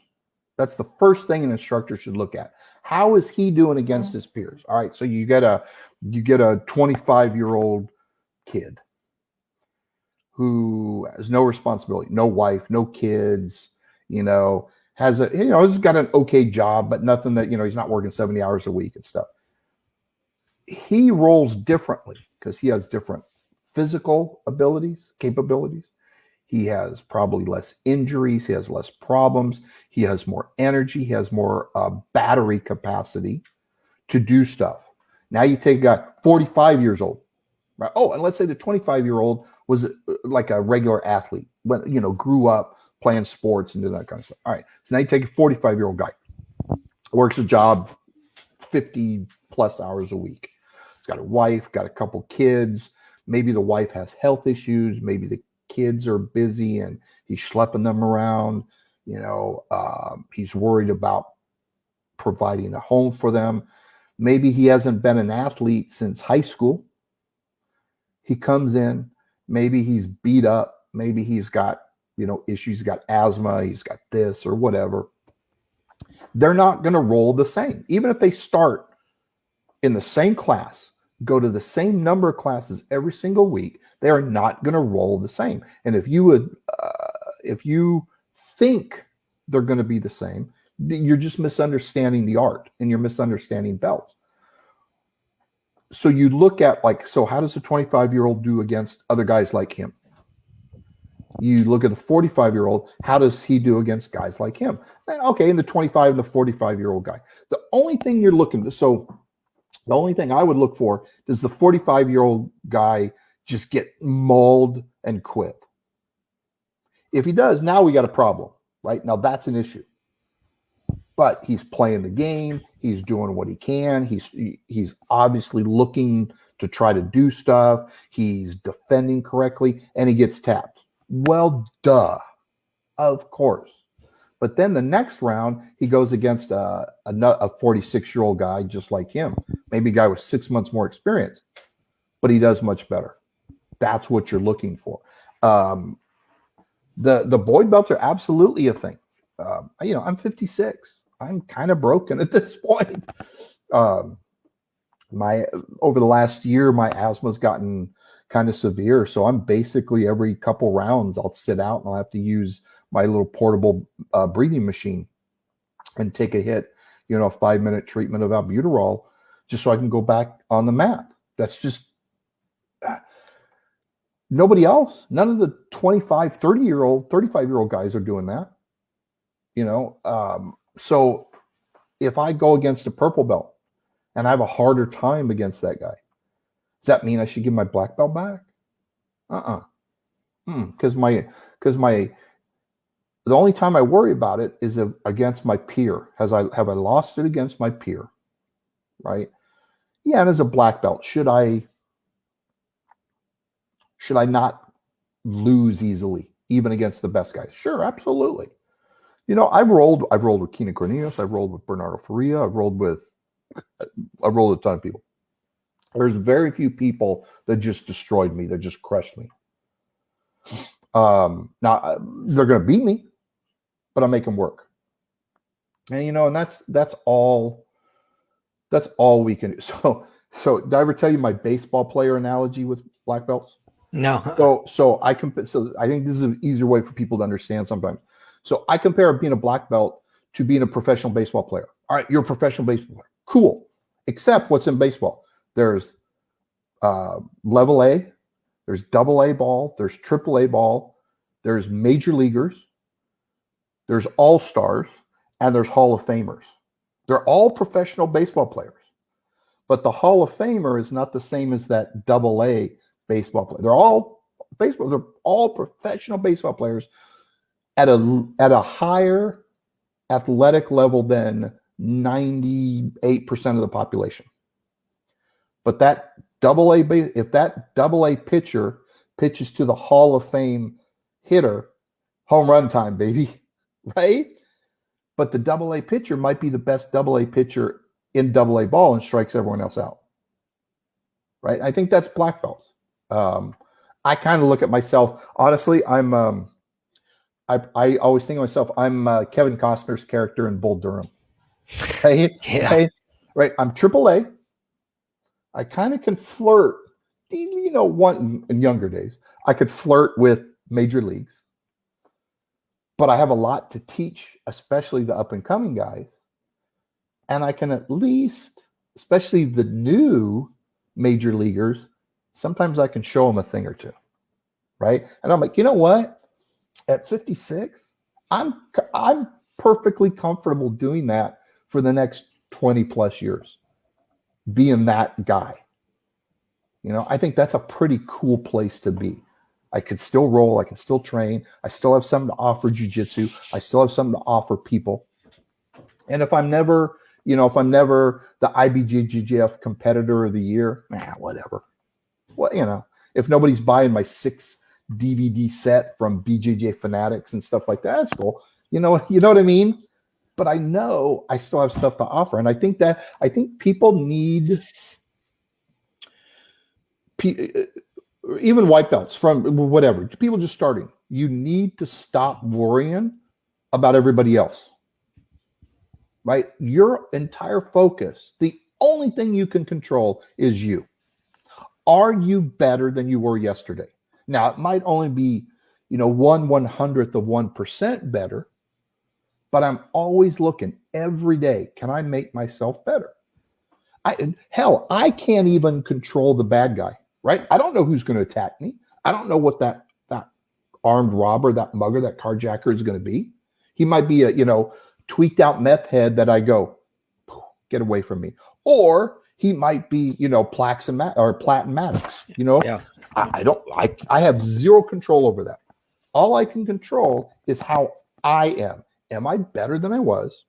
That's the first thing an instructor should look at. How is he doing against his peers? All right, so you get a 25-year-old kid who has no responsibility, no wife, no kids, has he's got an okay job, but nothing that, he's not working 70 hours a week and stuff. He rolls differently because he has different physical capabilities. He has probably less injuries. He has less problems. He has more energy. He has more battery capacity to do stuff. Now you take a guy 45 years old, right? Oh, and let's say the 25-year-old was like a regular athlete, but grew up playing sports and doing that kind of stuff. All right. So now you take a 45-year-old guy, works a job 50 plus hours a week. He's got a wife, got a couple kids. Maybe the wife has health issues. Maybe the kids are busy and he's schlepping them around. He's worried about providing a home for them. Maybe he hasn't been an athlete since high school. He comes in, maybe he's beat up. Maybe he's got, issues. He's got asthma. He's got this or whatever. They're not going to roll the same. Even if they start in the same class, go to the same number of classes every single week, they are not going to roll the same. And if you think they're going to be the same, you're just misunderstanding the art and you're misunderstanding belts. So you look at so how does a 25-year-old do against other guys like him? You look at the 45-year-old, how does he do against guys like him? Okay, and the 25 and the 45-year-old guy. The only thing you're looking to, the only thing I would look for, does the 45-year-old guy just get mauled and quit? If he does, now we got a problem, right? Now that's an issue. But he's playing the game. He's doing what he can. He's obviously looking to try to do stuff. He's defending correctly, and he gets tapped. Well, duh, of course. But then the next round, he goes against a 46-year-old guy just like him, maybe a guy with 6 months more experience, but he does much better. That's what you're looking for. The Boyd belts are absolutely a thing. I'm 56. I'm kind of broken at this point. Over the last year, my asthma's gotten kind of severe. So I'm basically every couple rounds, I'll sit out and I'll have to use my little portable breathing machine and take a hit, a 5-minute treatment of albuterol just so I can go back on the mat. That's just nobody else. None of the 25, 30-year-old, 35-year-old guys are doing that. So if I go against a purple belt and I have a harder time against that guy, does that mean I should give my black belt back? Because the only time I worry about it is against my peer. Have I lost it against my peer? Right? Yeah, and as a black belt, should I not lose easily, even against the best guys? Sure, absolutely. I've rolled with Keenan Cornelius, I've rolled with Bernardo Faria, I've rolled with a ton of people. There's very few people that just destroyed me, that just crushed me. Now they're going to beat me, but I make them work. And and that's all we can do. So So did I ever tell you my baseball player analogy with black belts? No. So I think this is an easier way for people to understand sometimes. So I compare being a black belt to being a professional baseball player. All right, you're a professional baseball player. Cool. Except what's in baseball. There's level A, there's double A ball, there's triple A ball, there's major leaguers, there's all-stars, and there's Hall of Famers. They're all professional baseball players. But the Hall of Famer is not the same as that double A baseball player. They're all professional baseball players at a higher athletic level than 98% of the population. But that if that double A pitcher pitches to the Hall of Fame hitter, home run time, baby, right? But the double A pitcher might be the best double A pitcher in double A ball and strikes everyone else out, right? I think that's black belts. I kind of look at myself, honestly, I always think of myself, I'm Kevin Costner's character in Bull Durham. Right? Yeah. Right. I'm AAA. I kind of can flirt, in younger days, I could flirt with major leagues, but I have a lot to teach, especially the up and coming guys. And I can at least, especially the new major leaguers, sometimes I can show them a thing or two. Right. And I'm like, you know what? At 56, I'm perfectly comfortable doing that for the next 20 plus years, being that guy. I think that's a pretty cool place to be. I could still roll. I can still train. I still have something to offer jiu-jitsu. I still have something to offer people. And if I'm never the IBJJF competitor of the year, whatever. Well, if nobody's buying my 6 DVD set from BJJ Fanatics and stuff like that, that's cool. You know what I mean? But I know I still have stuff to offer. And I think people need, even white belts from whatever, people just starting, you need to stop worrying about everybody else, right? Your entire focus, the only thing you can control is you. Are you better than you were yesterday? Now, it might only be, 1/100th of 1% better, but I'm always looking every day. Can I make myself better? I can't even control the bad guy, right? I don't know who's going to attack me. I don't know what that armed robber, that mugger, that carjacker is going to be. He might be a, tweaked out meth head that I go, get away from me. Or he might be, Platt and Maddox, Yeah. I have zero control over that. All I can control is how I am. Am I better than I was?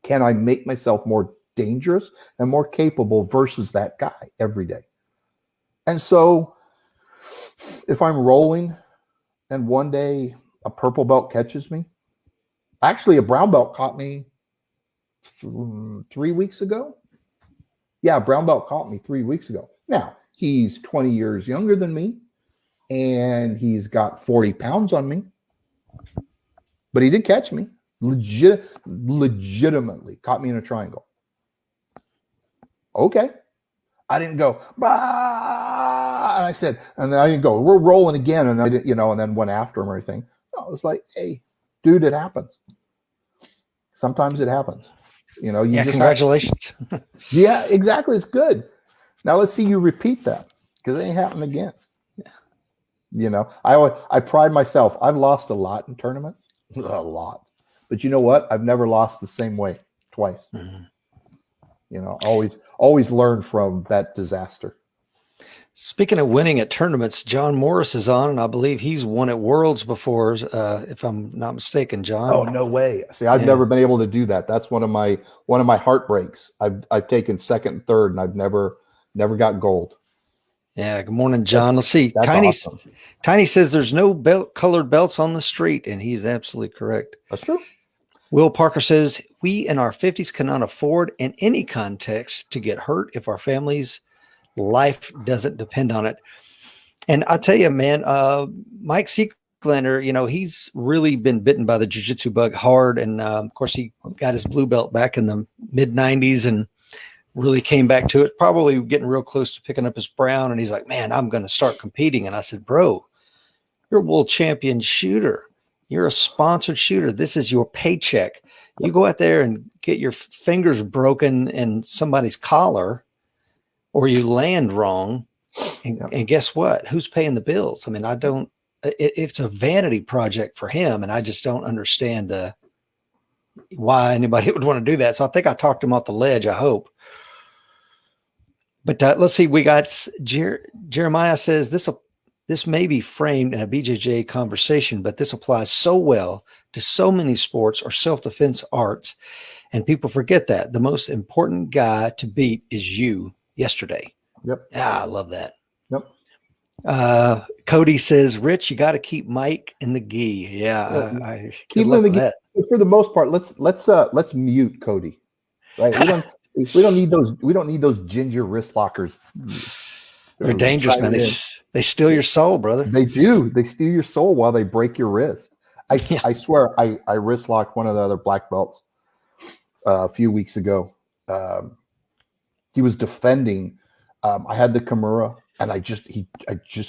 Can I make myself more dangerous and more capable versus that guy every day? And so if I'm rolling and one day a purple belt catches me, actually a brown belt caught me 3 weeks ago. Yeah, brown belt caught me 3 weeks ago. Now, he's 20 years younger than me, and he's got 40 pounds on me. But he did catch me. Legitimately caught me in a triangle. Okay. I didn't go, bah! And I said, and then I didn't go, we're rolling again. And I did, and then went after him or anything. No, it was like, hey, dude, it happens. Sometimes it happens. You just congratulations. Yeah, exactly. It's good. Now let's see you repeat that, because it ain't happening again. I pride myself. I've lost a lot in tournaments, a lot. But you know what? I've never lost the same way twice. Mm-hmm. Always learn from that disaster. Speaking of winning at tournaments, John Morris is on, and I believe he's won at Worlds before, if I'm not mistaken, John. Oh, no way. See, I've never been able to do that. That's one of my heartbreaks. I've taken second and third, and I've never got gold. Yeah. Good morning, John. Let's see. Awesome. Tiny says there's no colored belts on the street, and he's absolutely correct. That's true. Will Parker says we in our 50s cannot afford in any context to get hurt if our family's life doesn't depend on it. And I tell you, man, Mike Seeklander, he's really been bitten by the jiu-jitsu bug hard. And of course, he got his blue belt back in the mid 90s and really came back to it, probably getting real close to picking up his brown. And he's like, man, I'm going to start competing. And I said, bro, you're a world champion shooter. You're a sponsored shooter. This is your paycheck. You go out there and get your fingers broken in somebody's collar, or you land wrong. And guess what? Who's paying the bills? I mean, it's a vanity project for him. And I just don't understand why anybody would want to do that. So I think I talked him off the ledge, I hope. But let's see. We got Jeremiah says this may be framed in a BJJ conversation, but this applies so well to so many sports or self-defense arts. And people forget that the most important guy to beat is you yesterday. Yep. Yeah, I love that. Yep. Cody says, Rich, you got to keep Mike in the gi. Yeah, I keep him in the gi. For the most part, let's mute Cody. Right? We don't need those ginger wrist lockers. They're dangerous, man. They steal your soul, brother. They do. They steal your soul while they break your wrist. I swear, I wrist locked one of the other black belts a few weeks ago. He was defending. I had the Kimura, and I just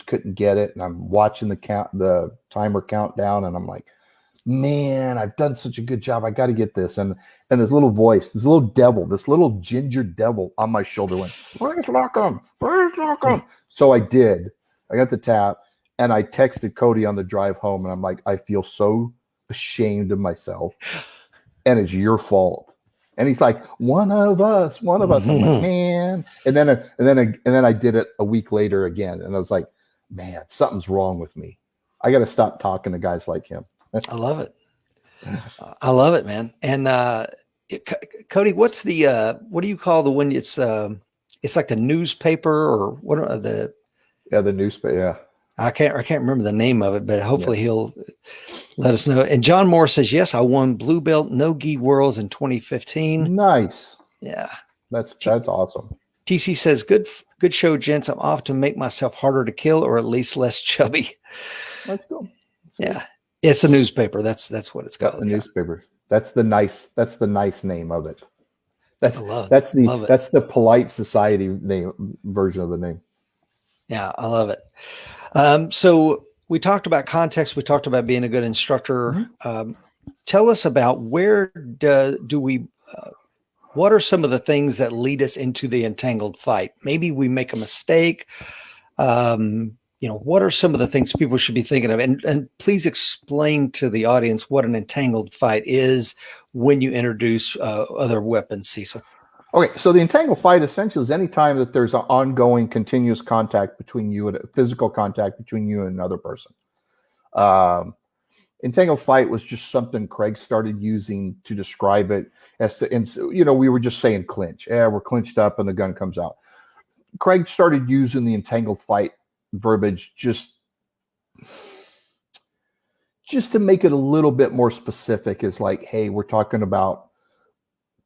couldn't get it. And I'm watching the timer countdown, and I'm like, man, I've done such a good job. I got to get this. And this little voice, this little devil, this little ginger devil on my shoulder went, where's Lockham? Where's Lockham? So I did. I got the tap, and I texted Cody on the drive home, and I'm like, I feel so ashamed of myself, and it's your fault. And he's like, one of us. I'm like, man. And then I did it a week later again, and I was like, man, something's wrong with me. I got to stop talking to guys like him. I love it. I love it, man. And Cody, what's what do you call the one? It's like the newspaper, or what are the newspaper. Yeah. I can't remember the name of it, but hopefully he'll let us know. And John Moore says, yes, I won blue belt no gi worlds in 2015. Nice. Yeah. That's awesome. TC says, good show, gents. I'm off to make myself harder to kill, or at least less chubby. Let's go. Yeah. It's a newspaper. That's what it's called. The newspaper. That's the nice name of it. That's it. That's the polite society name version of the name. Yeah, I love it. So we talked about context. We talked about being a good instructor. Mm-hmm. Tell us about where do we what are some of the things that lead us into the entangled fight? Maybe we make a mistake. What are some of the things people should be thinking of? And please explain to the audience what an entangled fight is when you introduce other weapons, Cecil. Okay, so the entangled fight essentially is any time that there's an ongoing, continuous contact between you and physical contact between you and another person. Entangled fight was just something Craig started using to describe it we were just saying clinch. Yeah, we're clinched up and the gun comes out. Craig started using the entangled fight verbiage just to make it a little bit more specific. Is like, hey, we're talking about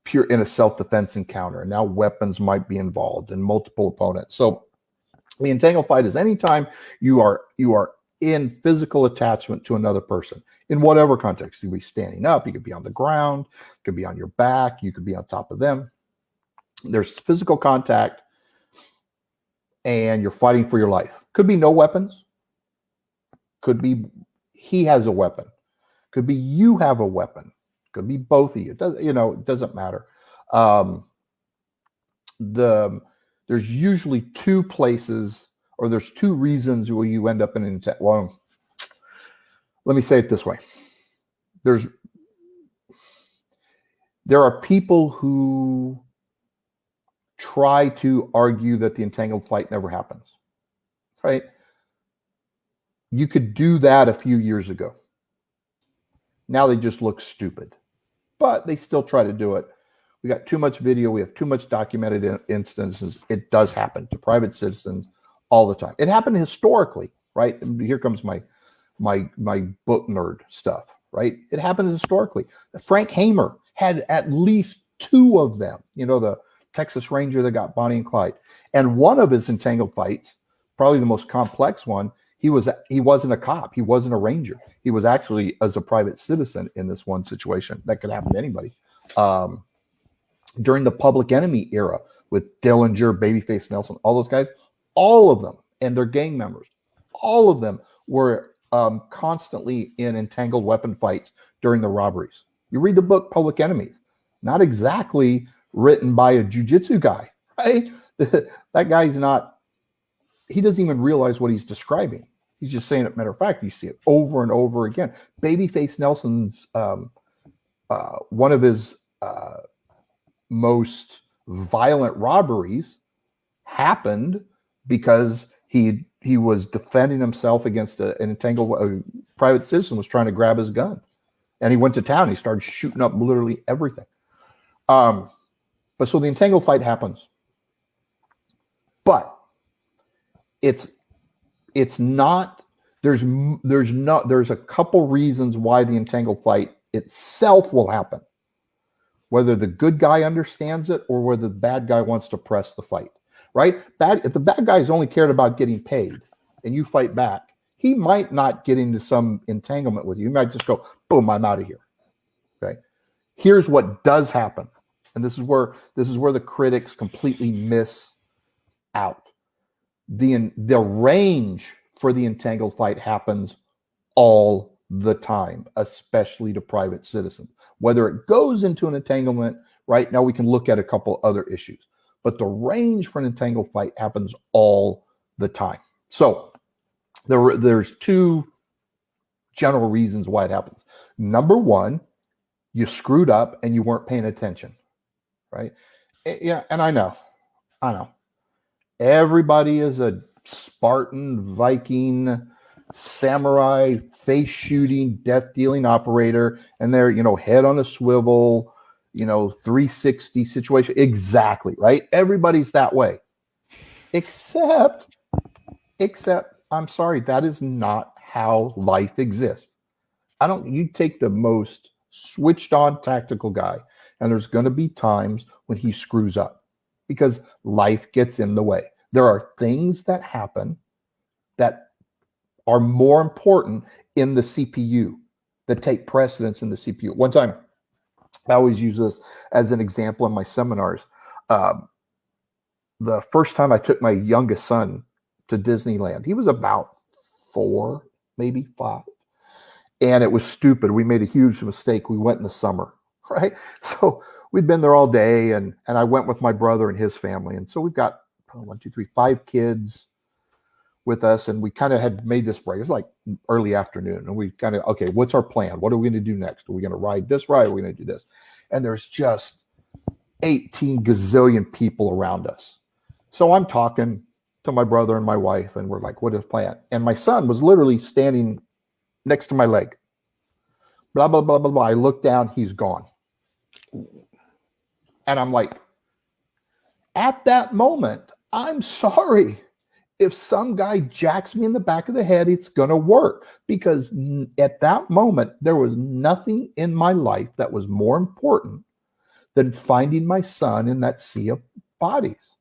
pure in a self-defense encounter, and now weapons might be involved and multiple opponents. So the entangled fight is anytime you are in physical attachment to another person in whatever context. You could be standing up, you could be on the ground, you could be on your back, you could be on top of them. There's physical contact, and you're fighting for your life. Could be no weapons. Could be he has a weapon. Could be you have a weapon. Could be both of you. It doesn't matter. There's usually two places, or there's two reasons where you end up in an attack. Well, let me say it this way. There are people who try to argue that the entangled fight never happens. Right? You could do that a few years ago. Now they just look stupid, but they still try to do it. We got too much video. We have too much documented instances. It does happen to private citizens all the time. It happened historically, right? Here comes my book nerd stuff, right? It happened historically. Frank Hamer had at least two of them. The Texas Ranger that got Bonnie and Clyde, and one of his entangled fights, probably the most complex one, he wasn't a cop. He wasn't a ranger. He was actually as a private citizen in this one situation. That could happen to anybody. During the Public Enemy era, with Dillinger, Babyface Nelson, all those guys, all of them, and their gang members, all of them were constantly in entangled weapon fights during the robberies. You read the book Public Enemies, not exactly written by a jiu-jitsu guy, right? That guy's not, he doesn't even realize what he's describing. He's just saying it. Matter of fact, you see it over and over again. Babyface Nelson's, one of his most violent robberies happened because he was defending himself against an entangled private citizen was trying to grab his gun, and he went to town. He started shooting up literally everything. But so the entangled fight happens, but it's not. There's a couple reasons why the entangled fight itself will happen, whether the good guy understands it or whether the bad guy wants to press the fight. Right? If the bad guy's only cared about getting paid and you fight back, he might not get into some entanglement with you. You might just go, boom, I'm out of here. Okay. Here's what does happen. And this is where the critics completely miss out. The range for the entangled fight happens all the time, especially to private citizens. Whether it goes into an entanglement, right now we can look at a couple other issues. But the range for an entangled fight happens all the time. So there's two general reasons why it happens. Number one, you screwed up and you weren't paying attention, right? Yeah, and I know. Everybody is a Spartan, Viking, samurai, face shooting, death dealing operator, and they're, head on a swivel, 360 situation. Exactly, right? Everybody's that way. Except, I'm sorry, that is not how life exists. You take the most switched on tactical guy, and there's going to be times when he screws up because life gets in the way. There are things that happen that are more important in the CPU, that take precedence in the CPU. One time, I always use this as an example in my seminars. The first time I took my youngest son to Disneyland, he was about 4, maybe 5. And it was stupid. We made a huge mistake. We went in the summer, right? So we'd been there all day, and I went with my brother and his family. And so we've got 5 kids with us, and we kind of had made this break. It was like early afternoon, and we kind of, okay, what's our plan? What are we going to do next? Are we going to ride this ride? Are we going to do this? And there's just 18 gazillion people around us. So I'm talking to my brother and my wife, and we're like, what is the plan? And my son was literally standing next to my leg. Blah, blah, blah, blah, blah. I look down, he's gone. And I'm like, at that moment, I'm sorry. If some guy jacks me in the back of the head, it's going to work, because at that moment, there was nothing in my life that was more important than finding my son in that sea of bodies,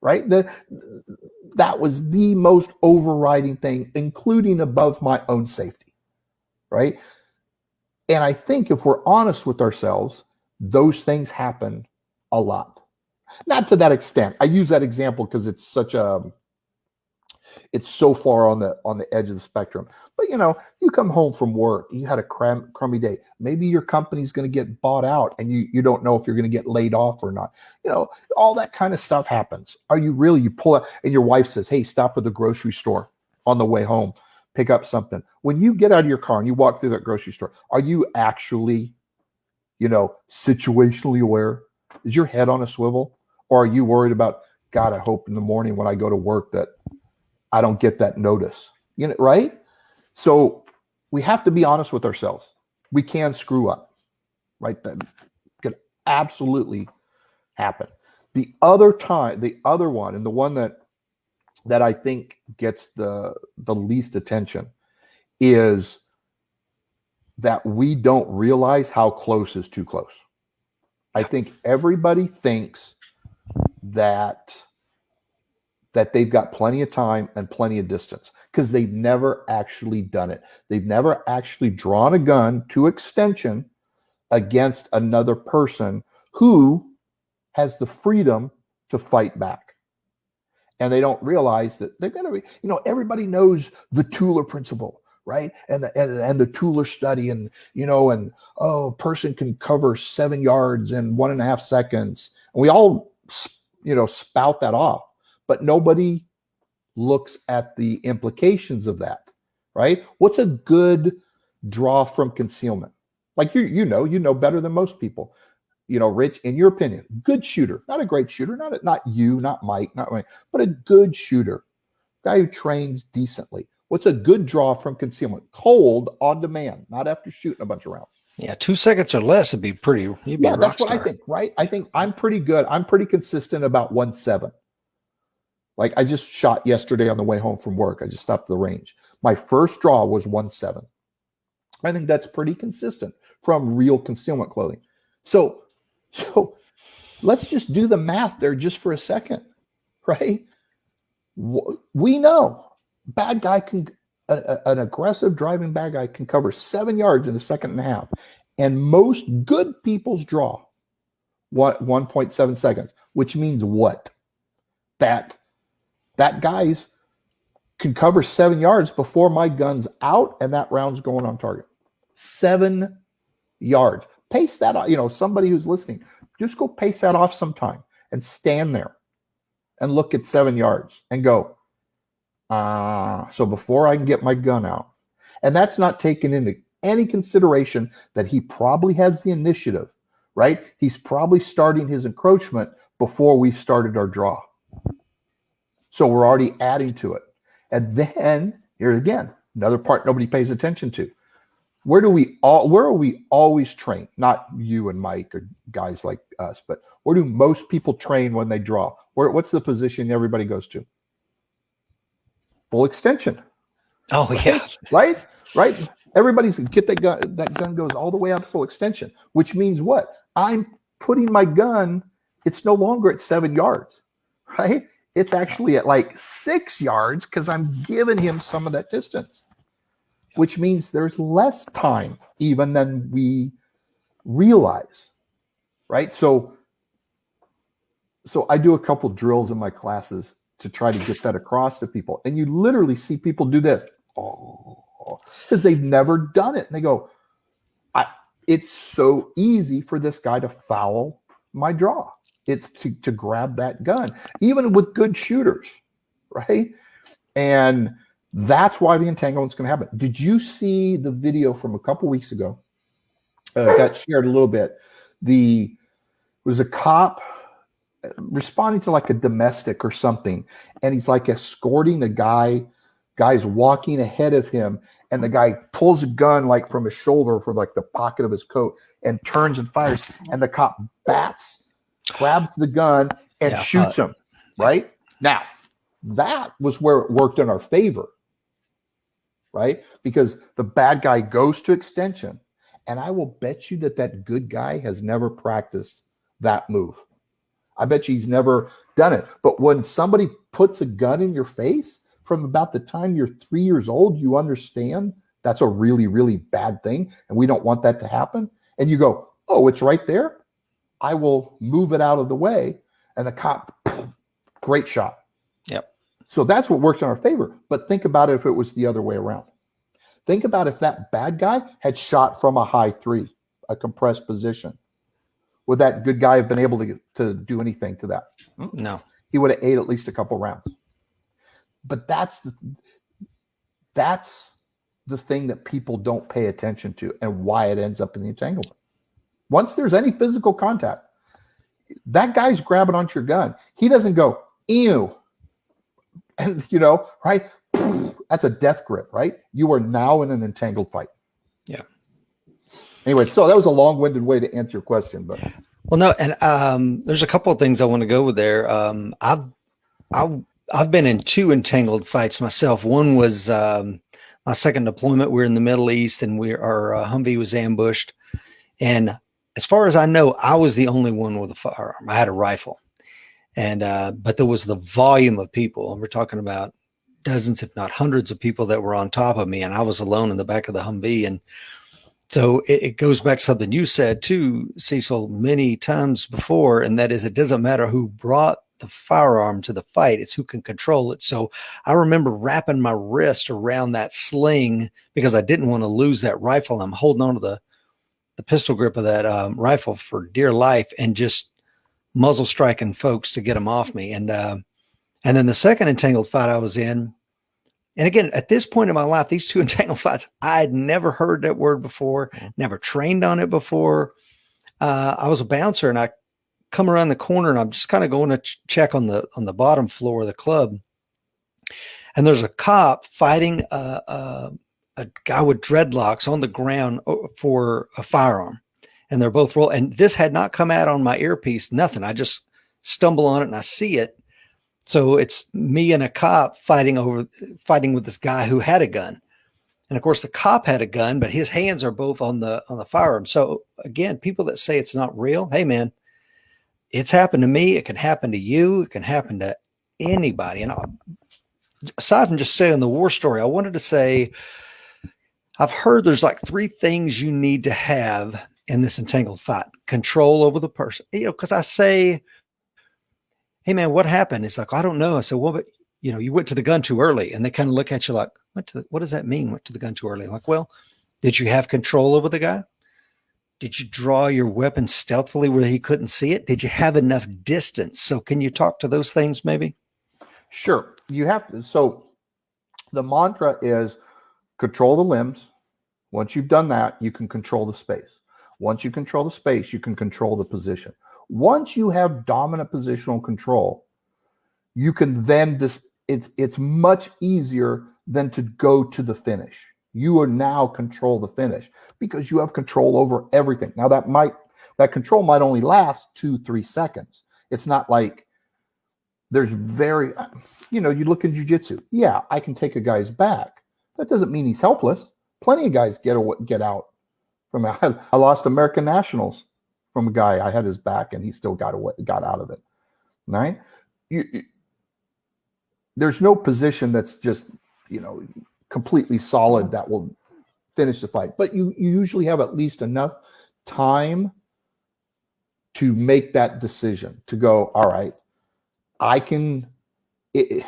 right? That was the most overriding thing, including above my own safety, right? And I think if we're honest with ourselves, those things happen a lot. Not to that extent. I use that example because it's it's so far on the edge of the spectrum. But you come home from work, you had a crummy day. Maybe your company's going to get bought out, and you don't know if you're going to get laid off or not. All that kind of stuff happens. You pull out, and your wife says, "Hey, stop at the grocery store on the way home, pick up something." When you get out of your car and you walk through that grocery store, are you actually, situationally aware? Is your head on a swivel, or are you worried about, God, I hope in the morning when I go to work that I don't get that notice, right? So we have to be honest with ourselves. We can screw up, right? That could absolutely happen. The other one, and the one that I think gets the least attention, is that we don't realize how close is too close. I think everybody thinks that they've got plenty of time and plenty of distance because they've never actually done it. They've never actually drawn a gun to extension against another person who has the freedom to fight back. And they don't realize that they're going to be, everybody knows the Tueller principle, right? And the Tueller study, and, a person can cover 7 yards in 1.5 seconds. And we all, spout that off, but nobody looks at the implications of that, right? What's a good draw from concealment? Like you know better than most people. Rich, in your opinion, good shooter, not a great shooter, not you, not Mike, but a good shooter, guy who trains decently. What's a good draw from concealment? Cold, on demand, not after shooting a bunch of rounds. Yeah, 2 seconds or less would be pretty. You'd be a rock that's what star. I think, right? I think I'm pretty good. I'm pretty consistent about 1.7. Like I just shot yesterday on the way home from work. I just stopped at the range. My first draw was 1.7. I think that's pretty consistent from real concealment clothing. So let's just do the math there just for a second, right? We know bad guy an aggressive driving bad guy can cover 7 yards in a second and a half. And most good people's draw 1.7 seconds, which means what? That guys can cover 7 yards before my gun's out and that round's going on target. 7 yards. Pace that off. Somebody who's listening, just go pace that off sometime and stand there and look at 7 yards and go, so before I can get my gun out. And that's not taken into any consideration that he probably has the initiative, right? He's probably starting his encroachment before we've started our draw. So we're already adding to it. And then, here again, another part nobody pays attention to. Where are we always trained? Not you and Mike or guys like us, but where do most people train when they draw? What's the position everybody goes to? Full extension. Oh, yeah. Right? Everybody's get that gun. That gun goes all the way out to full extension, which means what? I'm putting my gun, it's no longer at 7 yards, right? It's actually at like 6 yards because I'm giving him some of that distance, which means there's less time even than we realize, right? So I do a couple drills in my classes to try to get that across to people. And you literally see people do this, because they've never done it. And they go, it's so easy for this guy to foul my draw. It's to grab that gun, even with good shooters, right? And that's why the entanglement's going to happen. Did you see the video from a couple weeks ago? Got shared a little bit. It was a cop responding to like a domestic or something, and he's like escorting a guy's walking ahead of him, and the guy pulls a gun like from his shoulder, from like the pocket of his coat, and turns and fires, and the cop grabs the gun and shoots him. Right now, that was where it worked in our favor, right? Because the bad guy goes to extension, and I will bet you that good guy has never practiced that move. I bet you he's never done it. But when somebody puts a gun in your face, from about the time you're 3 years old, you understand that's a really, really bad thing, and we don't want that to happen. And you go, oh, it's right there. I will move it out of the way. And the cop, great shot. Yep. So that's what works in our favor. But think about it if it was the other way around. Think about if that bad guy had shot from a high three, a compressed position. Would that good guy have been able to do anything to that? No. He would have ate at least a couple rounds. But that's the thing that people don't pay attention to, and why it ends up in the entanglement. Once there's any physical contact, that guy's grabbing onto your gun. He doesn't go, ew. And, right? That's a death grip, right? You are now in an entangled fight. Yeah. Anyway, so that was a long-winded way to answer your question, but well, no, and there's a couple of things I want to go with there. I've been in 2 entangled fights myself. One was my second deployment. We're in the Middle East, and our Humvee was ambushed. And as far as I know, I was the only one with a firearm. I had a rifle, and but there was the volume of people, and we're talking about dozens, if not hundreds, of people that were on top of me, and I was alone in the back of the Humvee. And so it goes back to something you said too, Cecil, many times before, and that is, it doesn't matter who brought the firearm to the fight. It's who can control it. So I remember wrapping my wrist around that sling because I didn't want to lose that rifle. I'm holding on to the pistol grip of that rifle for dear life and just muzzle striking folks to get them off me. And then the second entangled fight I was in, and again, at this point in my life, these two entangled fights, I had never heard that word before, never trained on it before. I was a bouncer and I come around the corner and I'm just kind of going to check on the bottom floor of the club. And there's a cop fighting a guy with dreadlocks on the ground for a firearm. And they're both roll. And this had not come out on my earpiece, nothing. I just stumble on it and I see it. So it's me and a cop fighting with this guy who had a gun. And of course the cop had a gun, but his hands are both on the firearm. So again, people that say it's not real, hey man, it's happened to me. It can happen to you. It can happen to anybody. And aside from just saying the war story, I wanted to say, I've heard there's like 3 things you need to have in this entangled fight. Control over the person, because I say, hey man, what happened? It's like, I don't know. I said, well, but you went to the gun too early. And they kind of look at you like, what does that mean? Went to the gun too early? I'm like, well, did you have control over the guy? Did you draw your weapon stealthily where he couldn't see it? Did you have enough distance? So can you talk to those things maybe? Sure. You have to. So the mantra is control the limbs. Once you've done that, you can control the space. Once you control the space, you can control the position. Once you have dominant positional control, you can then it's much easier than to go to the finish. You are now control the finish because you have control over everything. Now that control might only last 2-3 seconds. It's not like there's you look in jiu-jitsu. Yeah, I can take a guy's back. That doesn't mean he's helpless. Plenty of guys get out from it. I lost American nationals from a guy. I had his back and he still got out of it. Right? There's no position that's just, completely solid that will finish the fight. But you usually have at least enough time to make that decision to go, all right, I can, if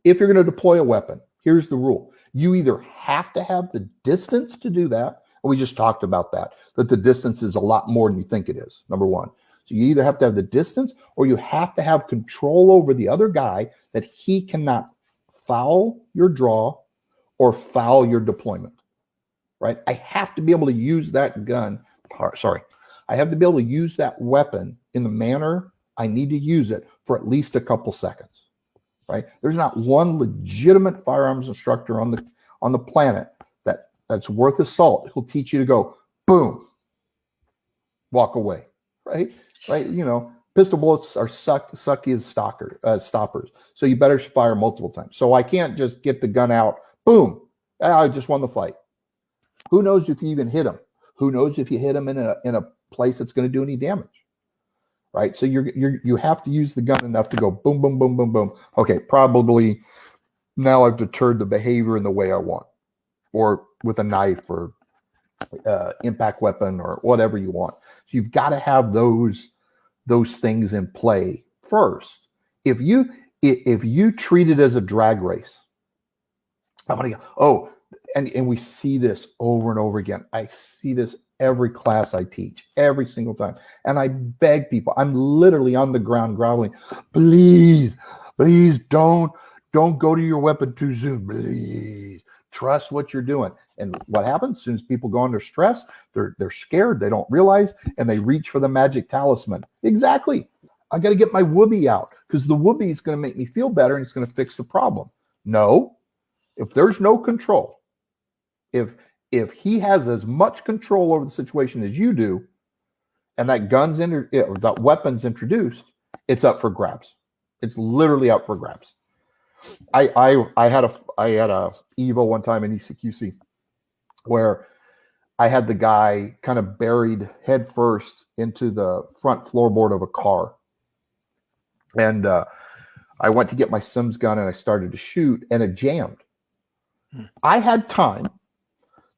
you're going to deploy a weapon, here's the rule. You either have to have the distance to do that. And we just talked about that the distance is a lot more than you think it is, number one. So you either have to have the distance or you have to have control over the other guy that he cannot foul your draw or foul your deployment, right? I have to be able to use that gun. I have to be able to use that weapon in the manner I need to use it for at least a couple seconds, right? There's not one legitimate firearms instructor on the planet that's worth his salt. He'll teach you to go, boom, walk away, right? Right? Pistol bullets are sucky as stoppers. So you better fire multiple times. So I can't just get the gun out, boom, I just won the fight. Who knows if you even hit him? Who knows if you hit him in a place that's going to do any damage? Right? So you have to use the gun enough to go boom, boom, boom, boom, boom. Okay, probably now I've deterred the behavior in the way I want, or with a knife or impact weapon or whatever you want. So you've got to have those things in play first. If you treat it as a drag race, I'm gonna go, and we see this over and over again. I see this every class I teach, every single time. And I beg people, I'm literally on the ground groveling, please don't go to your weapon too soon. Please trust what you're doing. And what happens as soon as people go under stress, they're scared, they don't realize, and they reach for the magic talisman. Exactly. I got to get my whoopee out because the whoopee is going to make me feel better and it's going to fix the problem. No, if there's no control, if he has as much control over the situation as you do, and that that weapon's introduced, it's up for grabs. It's literally up for grabs. I had a Evo one time in ECQC where I had the guy kind of buried head first into the front floorboard of a car. And I went to get my Sims gun and I started to shoot and it jammed. I had time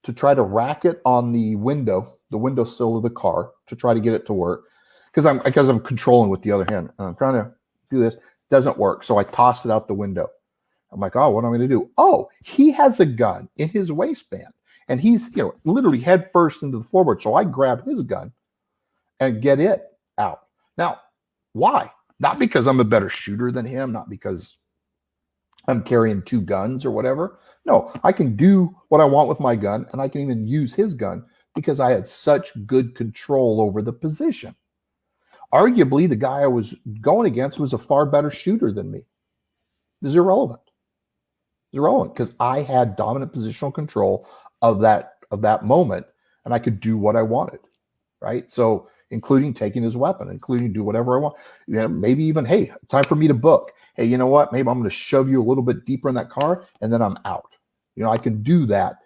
to try to rack it on the windowsill of the car to try to get it to work because I'm controlling with the other hand. I'm trying to do this. Doesn't work. So I toss it out the window. I'm like, oh, what am I going to do? Oh, he has a gun in his waistband and he's, literally head first into the floorboard. So I grab his gun and get it out. Now, why? Not because I'm a better shooter than him, not because I'm carrying 2 guns or whatever. No, I can do what I want with my gun and I can even use his gun because I had such good control over the position. Arguably, the guy I was going against was a far better shooter than me. It's irrelevant. It's irrelevant because I had dominant positional control of that moment and I could do what I wanted, right? So including taking his weapon, including do whatever I want. Maybe even, hey, time for me to book. Hey, you know what? Maybe I'm going to shove you a little bit deeper in that car and then I'm out. I can do that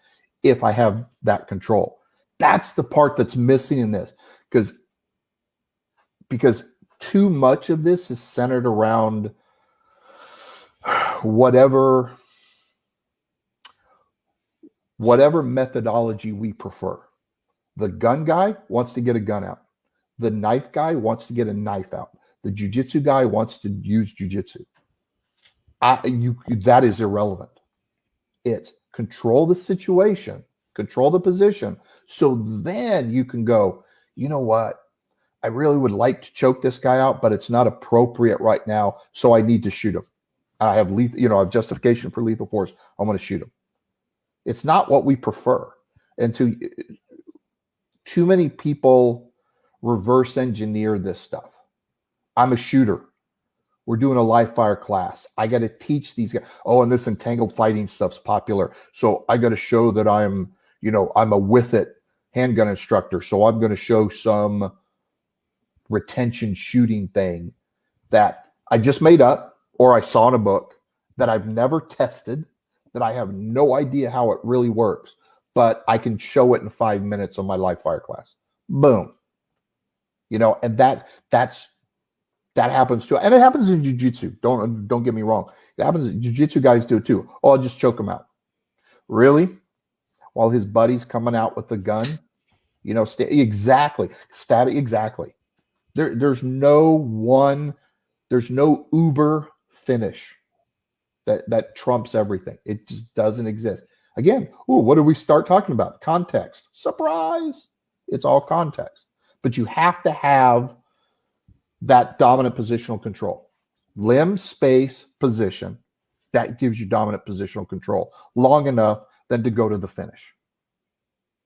if I have that control. That's the part that's missing in this because too much of this is centered around whatever methodology we prefer. The gun guy wants to get a gun out. The knife guy wants to get a knife out. The jiu-jitsu guy wants to use jiu-jitsu. That is irrelevant. It's control the situation, control the position. So then you can go, you know what? I really would like to choke this guy out, but it's not appropriate right now. So I need to shoot him. I have I have justification for lethal force. I'm going to shoot him. It's not what we prefer. And too many people reverse engineer this stuff. I'm a shooter. We're doing a live fire class. I got to teach these guys. Oh, and this entangled fighting stuff's popular. So I got to show that I'm a with it handgun instructor. So I'm going to show some retention shooting thing that I just made up or I saw in a book that I've never tested, that I have no idea how it really works, but I can show it in 5 minutes on my live fire class. Boom. And that happens too. And it happens in jiu-jitsu. Don't get me wrong. It happens. Jiu-jitsu guys do it too. Oh, I'll just choke him out. Really? While his buddy's coming out with the gun, exactly. Stab it. Exactly. There's no uber finish that trumps everything. It just doesn't exist. Again, what did we start talking about? Context. Surprise. It's all context. But you have to have that dominant positional control. Limb, space, position. That gives you dominant positional control long enough then to go to the finish.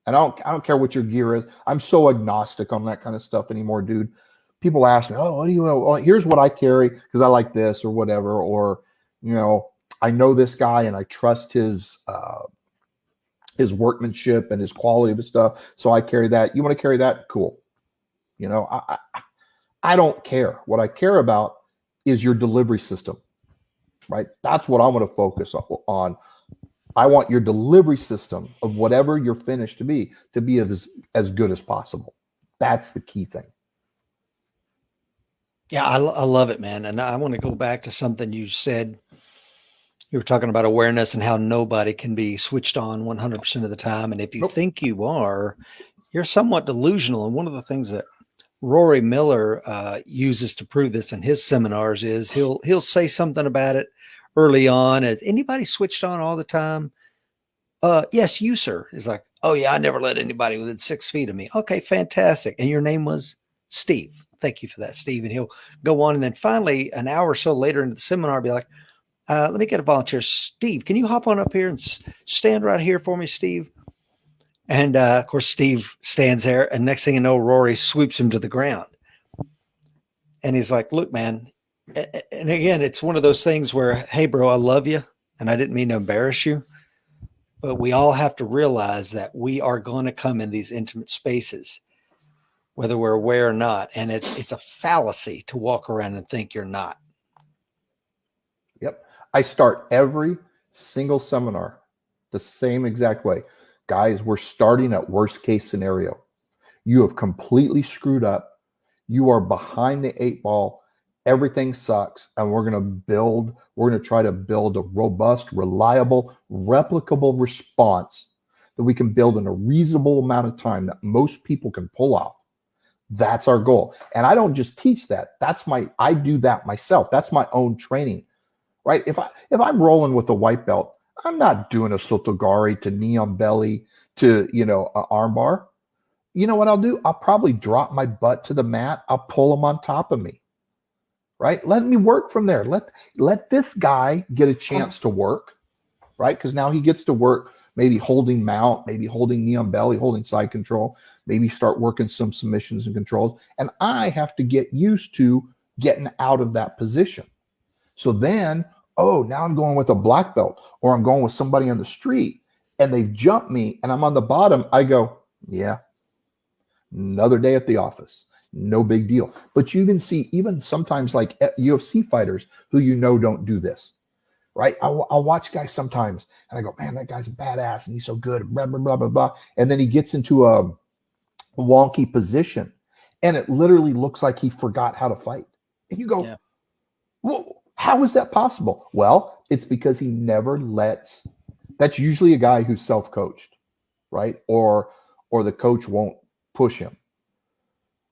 And I don't care what your gear is. I'm so agnostic on that kind of stuff anymore, dude. People ask me, oh, what do you know? Well, here's what I carry because I like this or whatever. Or, I know this guy and I trust his workmanship and his quality of his stuff. So I carry that. You want to carry that? Cool. I don't care. What I care about is your delivery system, right? That's what I want to focus on. I want your delivery system of whatever you're finished to be as good as possible. That's the key thing. Yeah, I love it, man. And I want to go back to something you said. You were talking about awareness and how nobody can be switched on 100% of the time. And if you think you are, you're somewhat delusional. And one of the things that Rory Miller uses to prove this in his seminars is he'll say something about it early on. Is anybody switched on all the time? Yes, you, sir. He's like, oh yeah, I never let anybody within 6 feet of me. Okay, fantastic. And your name was Steve. Thank you for that, Steve. And he'll go on. And then finally, an hour or so later into the seminar, be like, let me get a volunteer. Steve, can you hop on up here and stand right here for me, Steve? And of course, Steve stands there. And next thing you know, Rory sweeps him to the ground. And he's like, look, man. And again, it's one of those things where, hey, bro, I love you. And I didn't mean to embarrass you. But we all have to realize that we are going to come in these intimate spaces, whether we're aware or not. And it's a fallacy to walk around and think you're not. Yep. I start every single seminar the same exact way. Guys, we're starting at worst case scenario. You have completely screwed up. You are behind the 8 ball. Everything sucks. And we're going to try to build a robust, reliable, replicable response that we can build in a reasonable amount of time that most people can pull off. That's our goal. And I don't just teach that. I do that myself. That's my own training, right? If I'm rolling with a white belt, I'm not doing a sotogari to knee on belly to, an arm bar. You know what I'll do? I'll probably drop my butt to the mat. I'll pull them on top of me, right? Let me work from there. Let this guy get a chance to work, right? Because now he gets to work maybe holding mount, maybe holding knee on belly, holding side control, maybe start working some submissions and controls. And I have to get used to getting out of that position. So then, now I'm going with a black belt, or I'm going with somebody on the street and they've jumped me and I'm on the bottom. I go, yeah, another day at the office. No big deal. But you can see even sometimes like UFC fighters who don't do this. Right? I'll watch guys sometimes and I go, man, that guy's a badass and he's so good, blah, blah, blah, blah, blah. And then he gets into a wonky position and it literally looks like he forgot how to fight. And you go, well, how is that possible? Well, it's because he never that's usually a guy who's self-coached, right? Or the coach won't push him,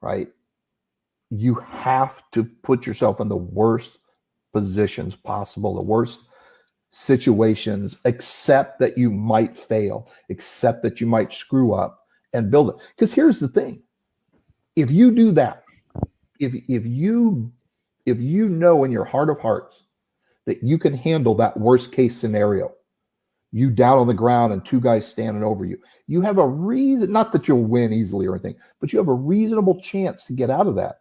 right? You have to put yourself in the worst positions possible, the worst situations, accept that you might fail, accept that you might screw up and build it. Because here's the thing. If you do that, if you know in your heart of hearts that you can handle that worst case scenario, you down on the ground and two guys standing over you, you have a reason, not that you'll win easily or anything, but you have a reasonable chance to get out of that.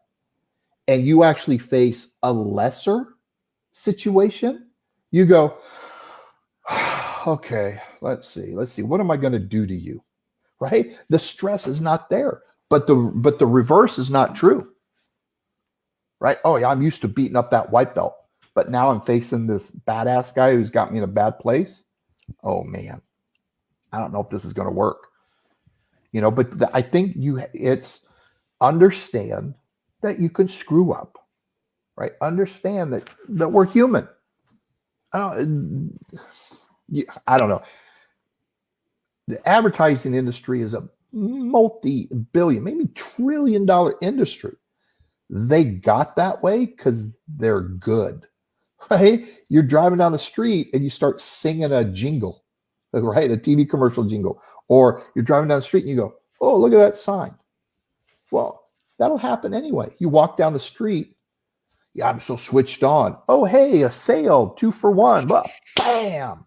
And you actually face a lesser situation, you go, okay, let's see. What am I going to do to you? Right? The stress is not there, but the reverse is not true. Right? Oh yeah, I'm used to beating up that white belt, but now I'm facing this badass guy who's got me in a bad place. Oh man, I don't know if this is going to work. But I think it's understand that you can screw up, right? Understand that we're human. I don't know. The advertising industry is a multi-billion, maybe trillion-dollar industry. They got that way because they're good, right? You're driving down the street and you start singing a jingle, right? A TV commercial jingle. Or you're driving down the street and you go, oh, look at that sign. Well, that'll happen anyway. You walk down the street. Yeah, I'm so switched on. Oh, hey, a sale, 2 for 1. Well, bam.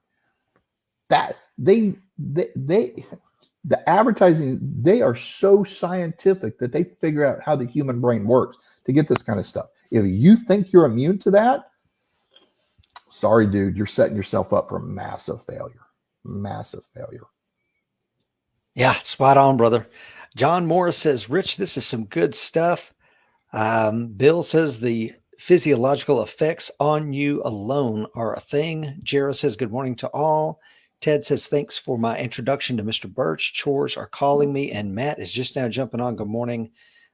That the advertising, they are so scientific that they figure out how the human brain works to get this kind of stuff. If you think you're immune to that, sorry, dude, you're setting yourself up for massive failure. Massive failure. Yeah, spot on, brother. John Morris says, Rich, this is some good stuff. Bill says the physiological effects on you alone are a thing. Jera says, good morning to all. Ted says, thanks for my introduction to Mr. Burch. Chores are calling me, and Matt is just now jumping on. Good morning,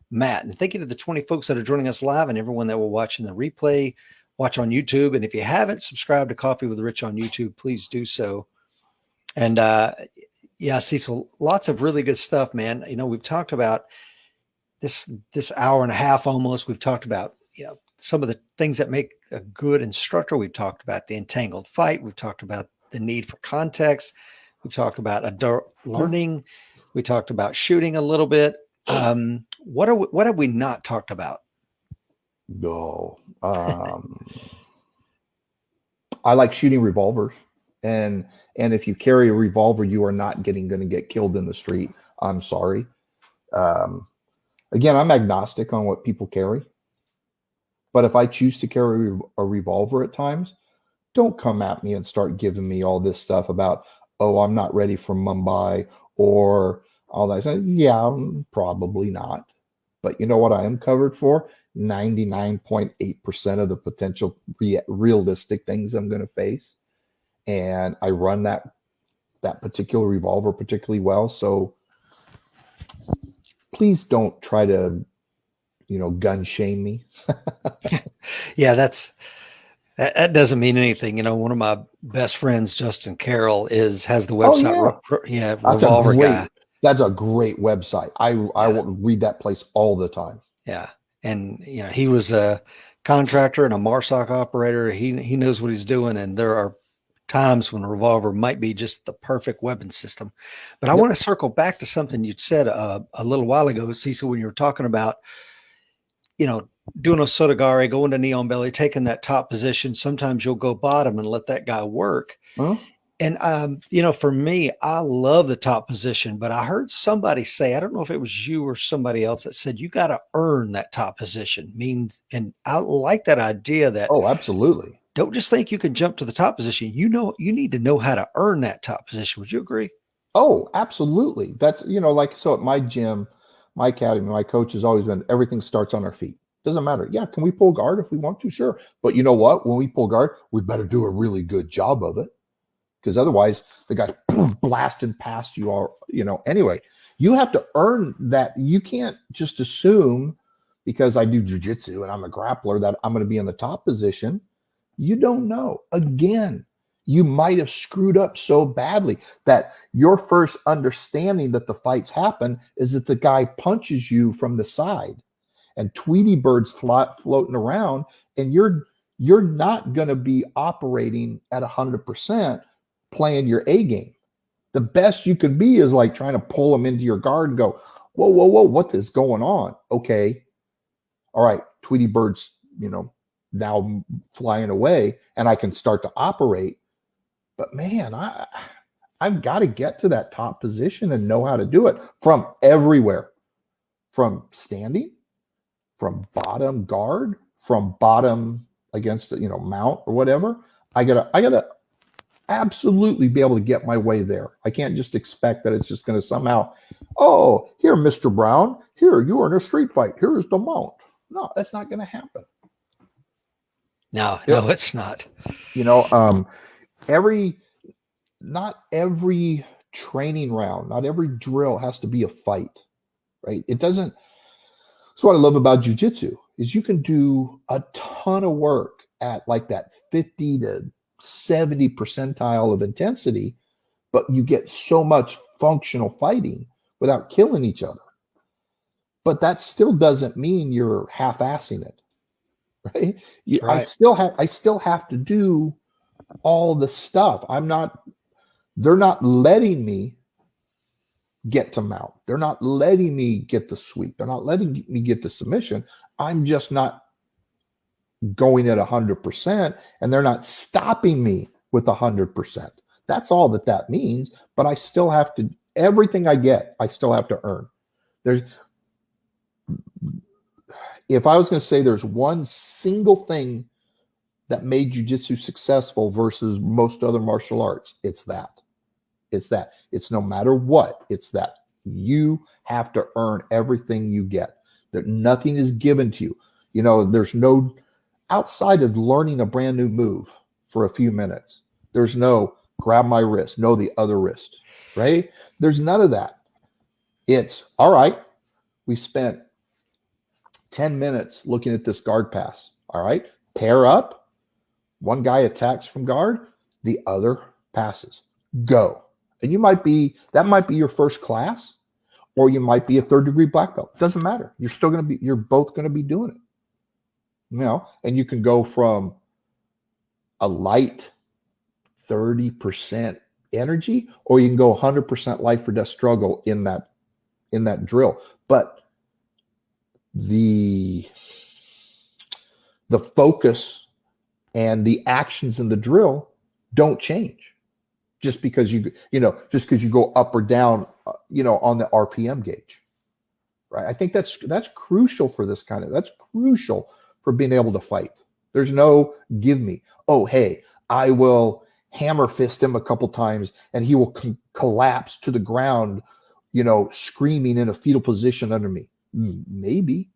Matt. And thank you to the 20 folks that are joining us live and everyone that will watch in the replay, watch on YouTube. And if you haven't subscribed to Coffee with Rich on YouTube, please do so. And yeah, Cecil, lots of really good stuff, man. We've talked about this hour and a half almost. We've talked about, some of the things that make a good instructor. We've talked about the entangled fight. We've talked about the need for context. We've talked about adult learning. We talked about shooting a little bit. What have we not talked about? No. I like shooting revolvers. And if you carry a revolver, you are not going to get killed in the street. I'm sorry. Again, I'm agnostic on what people carry. But if I choose to carry a revolver at times, don't come at me and start giving me all this stuff about, oh, I'm not ready for Mumbai or all that. Yeah, probably not. But you know what I am covered for? 99.8% of the potential realistic things I'm going to face. And I run that particular revolver particularly well. So please don't try to, gun shame me. Yeah, that doesn't mean anything. One of my best friends, Justin Carroll, has the website. Oh, yeah. Revolver Guy. That's a great website. I will read that place all the time. Yeah. And, you know, he was a contractor and a MARSOC operator. He knows what he's doing. And there are times when a revolver might be just the perfect weapon system. But I Yep. want to circle back to something you said a little while ago, Cecil, when you were talking about, you know, doing a sotogari, going to knee on belly, taking that top position. Sometimes you'll go bottom and let that guy work. Huh? And, you know, for me, I love the top position, but I heard somebody say, I don't know if it was you or somebody else that said, you got to earn that top position. Means, and I like that idea that Oh, absolutely. don't just think you can jump to the top position. You know, you need to know how to earn that top position. Would you agree? Oh, absolutely. That's, like, so at my gym, my academy, my coach has always been everything starts on our feet. Doesn't matter. Yeah, can we pull guard if we want to? Sure. But you know what? When we pull guard, we better do a really good job of it. Because otherwise the guy blasting past you all, anyway, you have to earn that. You can't just assume because I do jujitsu and I'm a grappler that I'm going to be in the top position. You don't know. Again, you might have screwed up so badly that your first understanding that the fights happen is that the guy punches you from the side and Tweety birds floating around, and you're not going to be operating at 100%. Playing your A game. The best you could be is like trying to pull them into your guard and go, whoa, whoa, whoa, what is going on? Okay. All right. Tweety bird's, now flying away and I can start to operate. But man, I've got to get to that top position and know how to do it from everywhere, from standing, from bottom guard, from bottom against the, mount or whatever. I gotta absolutely be able to get my way there. I can't just expect that it's just going to somehow, oh, here, Mr. Brown, here, you are in a street fight. Here's the mount. No, that's not going to happen. No, it's not. Not every training round, not every drill has to be a fight, right? It doesn't. That's what I love about jiu-jitsu is you can do a ton of work at like that 50 to 70 percentile of intensity, but you get so much functional fighting without killing each other. But that still doesn't mean you're half-assing it, right? Right. I still have to do all the stuff. They're not letting me get to mount. They're not letting me get the sweep. They're not letting me get the submission. I'm just not going at 100%, and they're not stopping me with 100%. That's all that means. But I still have to, everything I get, I still have to earn. If I was going to say there's one single thing that made jiu-jitsu successful versus most other martial arts, it's that. It's no matter what, it's that you have to earn everything you get. That nothing is given to you. There's no, outside of learning a brand new move for a few minutes, there's no grab my wrist, no the other wrist, right? There's none of that. It's all right. We spent 10 minutes looking at this guard pass. All right. Pair up. One guy attacks from guard, the other passes. Go. And that might be your first class, or you might be a third degree black belt. It doesn't matter. You're both going to be doing it. And you can go from a light 30% energy, or you can go 100% life or death struggle in that drill. But the focus and the actions in the drill don't change just because you go up or down, on the RPM gauge, right? I think that's crucial for this that's crucial for being able to fight. There's no give me. Oh, hey, I will hammer fist him a couple times and he will collapse to the ground, screaming in a fetal position under me. Maybe.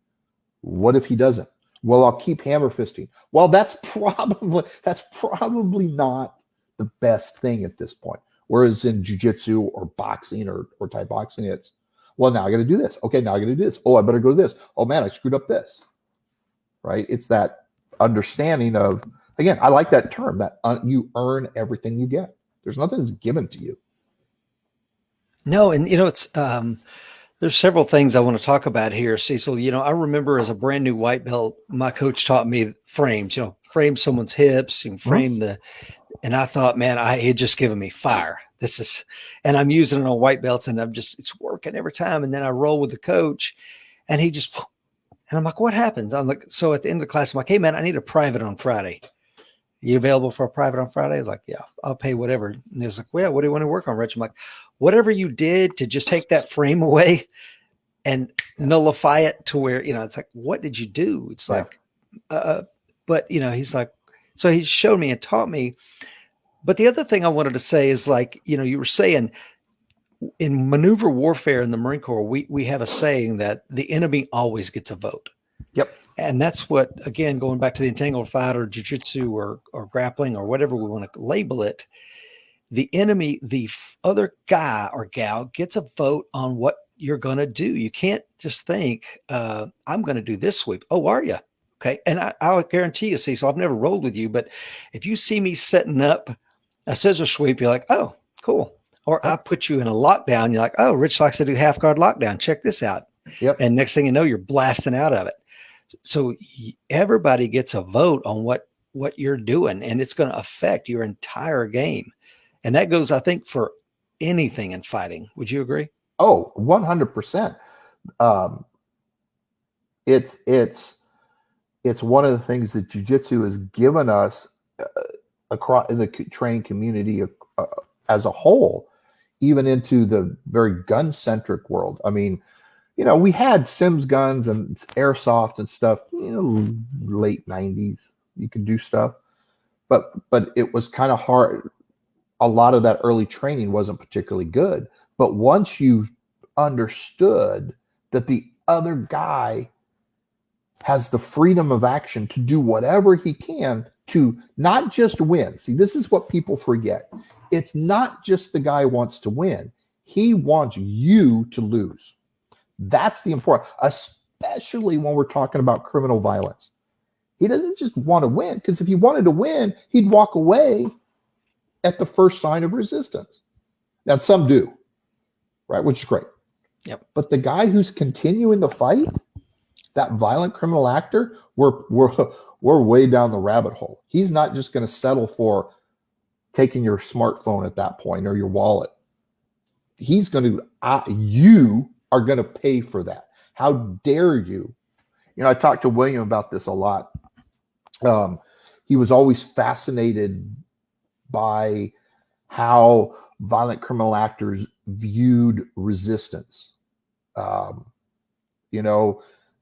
What if he doesn't? Well, I'll keep hammer fisting. Well, that's probably not the best thing at this point. Whereas in jiu-jitsu or boxing or Thai boxing, it's, well, now I got to do this. Okay, now I got to do this. Oh, I better go to this. Oh man, I screwed up this. Right? It's that understanding of, again, I like that term, that you earn everything you get. There's nothing that's given to you. No, and it's there's several things I want to talk about here, Cecil. I remember as a brand new white belt, my coach taught me frames. Frame someone's hips and Mhm. frame and I thought, man, he had just given me fire. And I'm using it on white belts, and it's working every time. And then I roll with the coach, and and I'm like, what happens? I'm like, so at the end of the class, I'm like, hey man, I need a private on Friday. You available for a private on Friday? Like, yeah, I'll pay whatever. And he was like, well, what do you want to work on, Rich? I'm like, whatever you did to just take that frame away and nullify it to where, it's like, what did you do? It's like, but he's like, so he showed me and taught me. But the other thing I wanted to say is like, you were saying in maneuver warfare in the Marine Corps, we have a saying that the enemy always gets a vote. Yep. And that's what, again, going back to the entangled fight or jiu-jitsu or grappling or whatever we want to label it, the enemy, the other guy or gal gets a vote on what you're going to do. You can't just think, I'm going to do this sweep. Oh, are you? Okay. And I'll guarantee you, so I've never rolled with you, but if you see me setting up a scissor sweep, you're like, oh, cool. Or I put you in a lockdown. You're like, oh, Rich likes to do half guard lockdown. Check this out. Yep. And next thing you know, you're blasting out of it. So everybody gets a vote on what you're doing, and it's going to affect your entire game. And that goes, I think, for anything in fighting. Would you agree? Oh, 100%. It's one of the things that jiu-jitsu has given us across in the training community as a whole, even into the very gun-centric world. I mean, we had Sims guns and airsoft and stuff, late 90s, you could do stuff, but it was kind of hard. A lot of that early training wasn't particularly good. But once you understood that the other guy has the freedom of action to do whatever he can to not just win. See, this is what people forget. It's not just the guy wants to win. He wants you to lose. That's the important, especially when we're talking about criminal violence. He doesn't just want to win, because if he wanted to win, he'd walk away at the first sign of resistance. Now, some do, right? Which is great. Yep. But the guy who's continuing the fight, that violent criminal actor, we're way down the rabbit hole. He's not just going to settle for taking your smartphone at that point or your wallet. He's going to, you are going to pay for that. How dare you? I talked to William about this a lot. He was always fascinated by how violent criminal actors viewed resistance.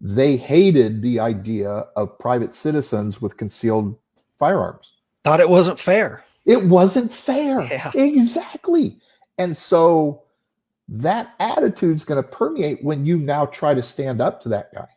They hated the idea of private citizens with concealed firearms. Thought it wasn't fair. It wasn't fair. Yeah. Exactly. And so that attitude is going to permeate when you now try to stand up to that guy.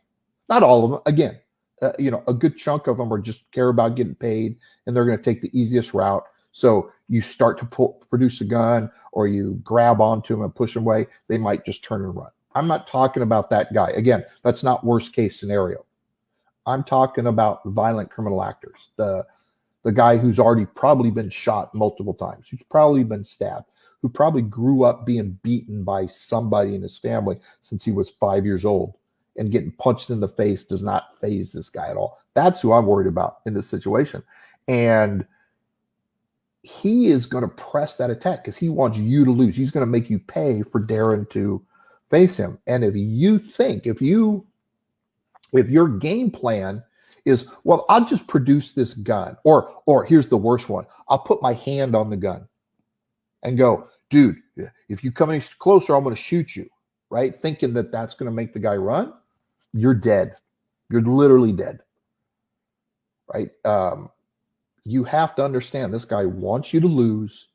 Not all of them. Again, a good chunk of them are just care about getting paid, and they're going to take the easiest route. So you start to produce a gun, or you grab onto them and push them away. They might just turn and run. I'm not talking about that guy. Again, that's not worst case scenario. I'm talking about the violent criminal actors, the guy who's already probably been shot multiple times, who's probably been stabbed, who probably grew up being beaten by somebody in his family since he was 5 years old, and getting punched in the face does not faze this guy at all. That's who I'm worried about in this situation. And he is going to press that attack because he wants you to lose. He's going to make you pay for daring to face him. And if you think, if your game plan is, well, I'll just produce this gun, or here's the worst one, I'll put my hand on the gun and go, dude, if you come any closer, I'm going to shoot you, right? Thinking that that's going to make the guy run, you're dead. You're literally dead, right? You have to understand this guy wants you to lose.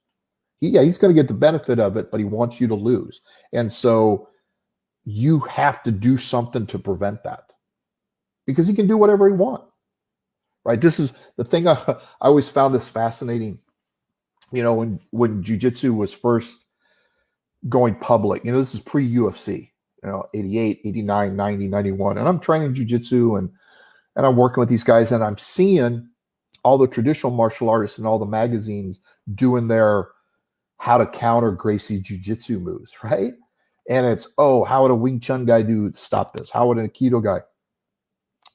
He's going to get the benefit of it, but he wants you to lose. And so you have to do something to prevent that, because he can do whatever he wants, right? This is the thing. I always found this fascinating. When jiu-jitsu was first going public, this is pre-UFC, 88, 89, 90, 91. And I'm training jiu-jitsu and I'm working with these guys, and I'm seeing all the traditional martial artists and all the magazines doing their how to counter Gracie Jiu-Jitsu moves, right? And it's, oh, how would a Wing Chun guy do to stop this? How would an Aikido guy?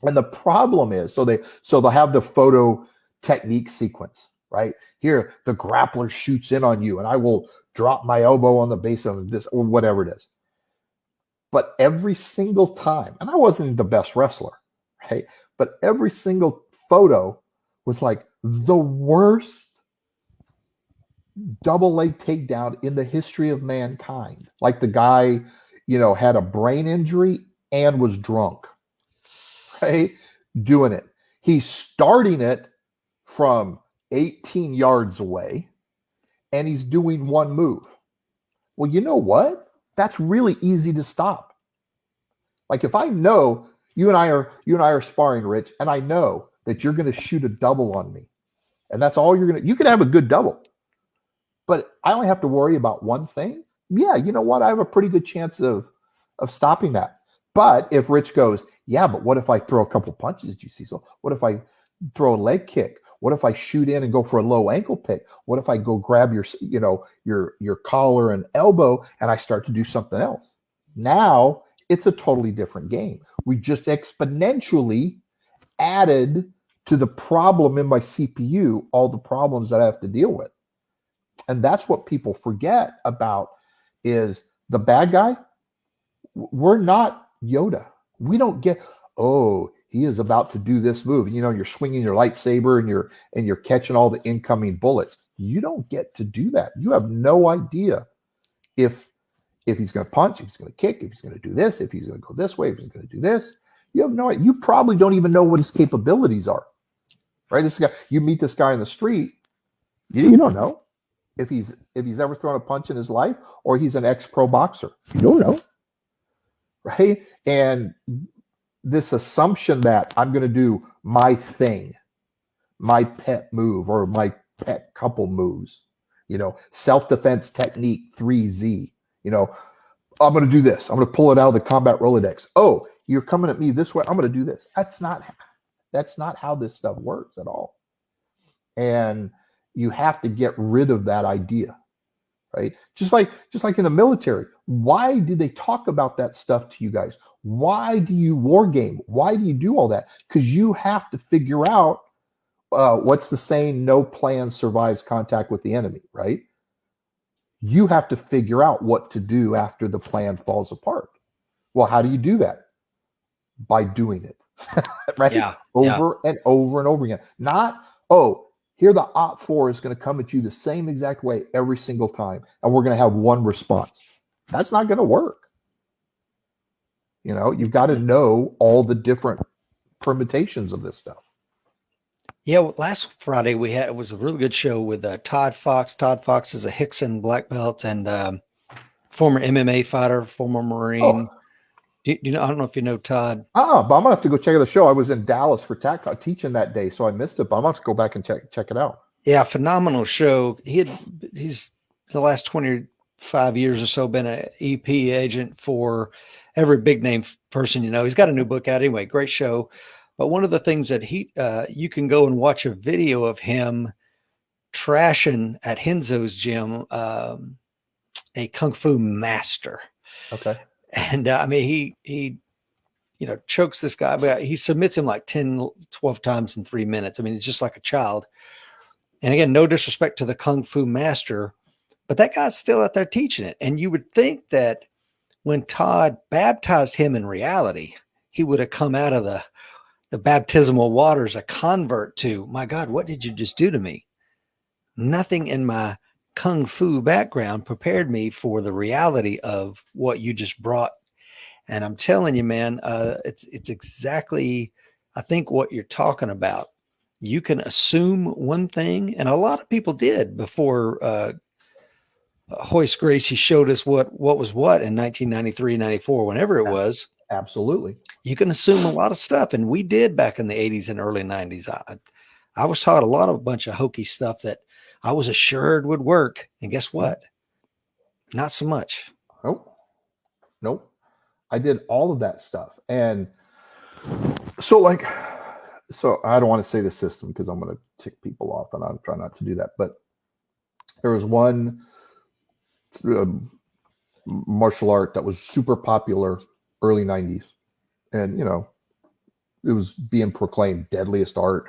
And the problem is, so they'll have the photo technique sequence, right? Here, the grappler shoots in on you, and I will drop my elbow on the base of this, or whatever it is. But every single time, and I wasn't the best wrestler, right? But every single photo was like the worst double leg takedown in the history of mankind. Like the guy, had a brain injury and was drunk, right? Doing it. He's starting it from 18 yards away and he's doing one move. Well, you know what? That's really easy to stop. Like if I know you and I are sparring, Rich, and I know that you're going to shoot a double on me, and that's all you can have a good double, but I only have to worry about one thing. Yeah, you know what? I have a pretty good chance of stopping that. But if Rich goes, yeah, but what if I throw a couple punches at you, Cecil? What if I throw a leg kick? What if I shoot in and go for a low ankle pick? What if I go grab your collar and elbow and I start to do something else? Now it's a totally different game. We just exponentially added to the problem in my CPU all the problems that I have to deal with. And that's what people forget about is the bad guy. We're not Yoda. We don't get, oh, he is about to do this move. You're swinging your lightsaber and you're catching all the incoming bullets. You don't get to do that. You have no idea if he's going to punch, if he's going to kick, if he's going to do this, if he's going to go this way, if he's going to do this. You have no idea. You probably don't even know what his capabilities are, right? This guy, you meet this guy in the street, you don't know if he's ever thrown a punch in his life or he's an ex-pro boxer. You don't know, right? And this assumption that I'm going to do my thing, my pet move or my pet couple moves, self-defense technique 3Z, I'm going to do this. I'm going to pull it out of the combat Rolodex. Oh, you're coming at me this way. I'm going to do this. That's not how this stuff works at all. And you have to get rid of that idea, right? Just like in the military. Why do they talk about that stuff to you guys? Why do you war game? Why do you do all that? Because you have to figure out what's the saying, no plan survives contact with the enemy, right? You have to figure out what to do after the plan falls apart. Well, how do you do that? By doing it, right? Yeah. Over and over and over again. Not, oh, here the Op 4 is going to come at you the same exact way every single time, and we're going to have one response. That's not going to work. You've got to know all the different permutations of this stuff. Yeah, well, last Friday it was a really good show with Todd Fox. Todd Fox is a Hickson black belt and former MMA fighter, former Marine. Oh. I don't know if you know Todd. But I'm gonna have to go check out the show. I was in Dallas for teaching that day, so I missed it. But I'm gonna have to go back and check it out. Yeah, phenomenal show. He's the last 25 years or so been an EP agent for every big name person. He's got a new book out anyway. Great show. But one of the things that you can go and watch a video of him trashing at Henzo's gym, a Kung Fu master. Okay. And he chokes this guy, but he submits him like 10, 12 times in 3 minutes. It's just like a child. And again, no disrespect to the Kung Fu master, but that guy's still out there teaching it. And you would think that when Todd baptized him in reality, he would have come out of the baptismal waters a convert to, my God, what did you just do to me? Nothing in my Kung Fu background prepared me for the reality of what you just brought. And I'm telling you, man, it's exactly, I think, what you're talking about. You can assume one thing, and a lot of people did before Hoist Gracie showed us what was what in 1993, 94, whenever it was. Absolutely. You can assume a lot of stuff, and we did back in the 80s and early 90s. I was taught a bunch of hokey stuff that I was assured would work, and guess what? Not so much. Nope. I did all of that stuff, and so I don't want to say the system because I'm going to tick people off, and I'm trying not to do that. But there was one martial art that was super popular early 90s. And, you know, it was being proclaimed deadliest art.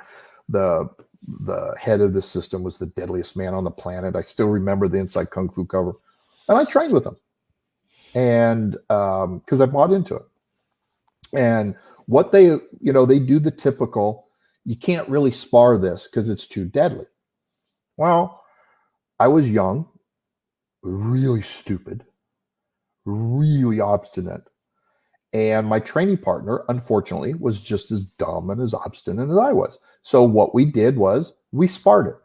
The head of the system was the deadliest man on the planet. I still remember the Inside Kung Fu cover. And I trained with him. And because I bought into it. And what they, you know, they do the typical, you can't really spar this because it's too deadly. Well, I was young, really stupid, really obstinate. And my training partner, unfortunately, was just as dumb and as obstinate as I was. So what we did was we sparred it.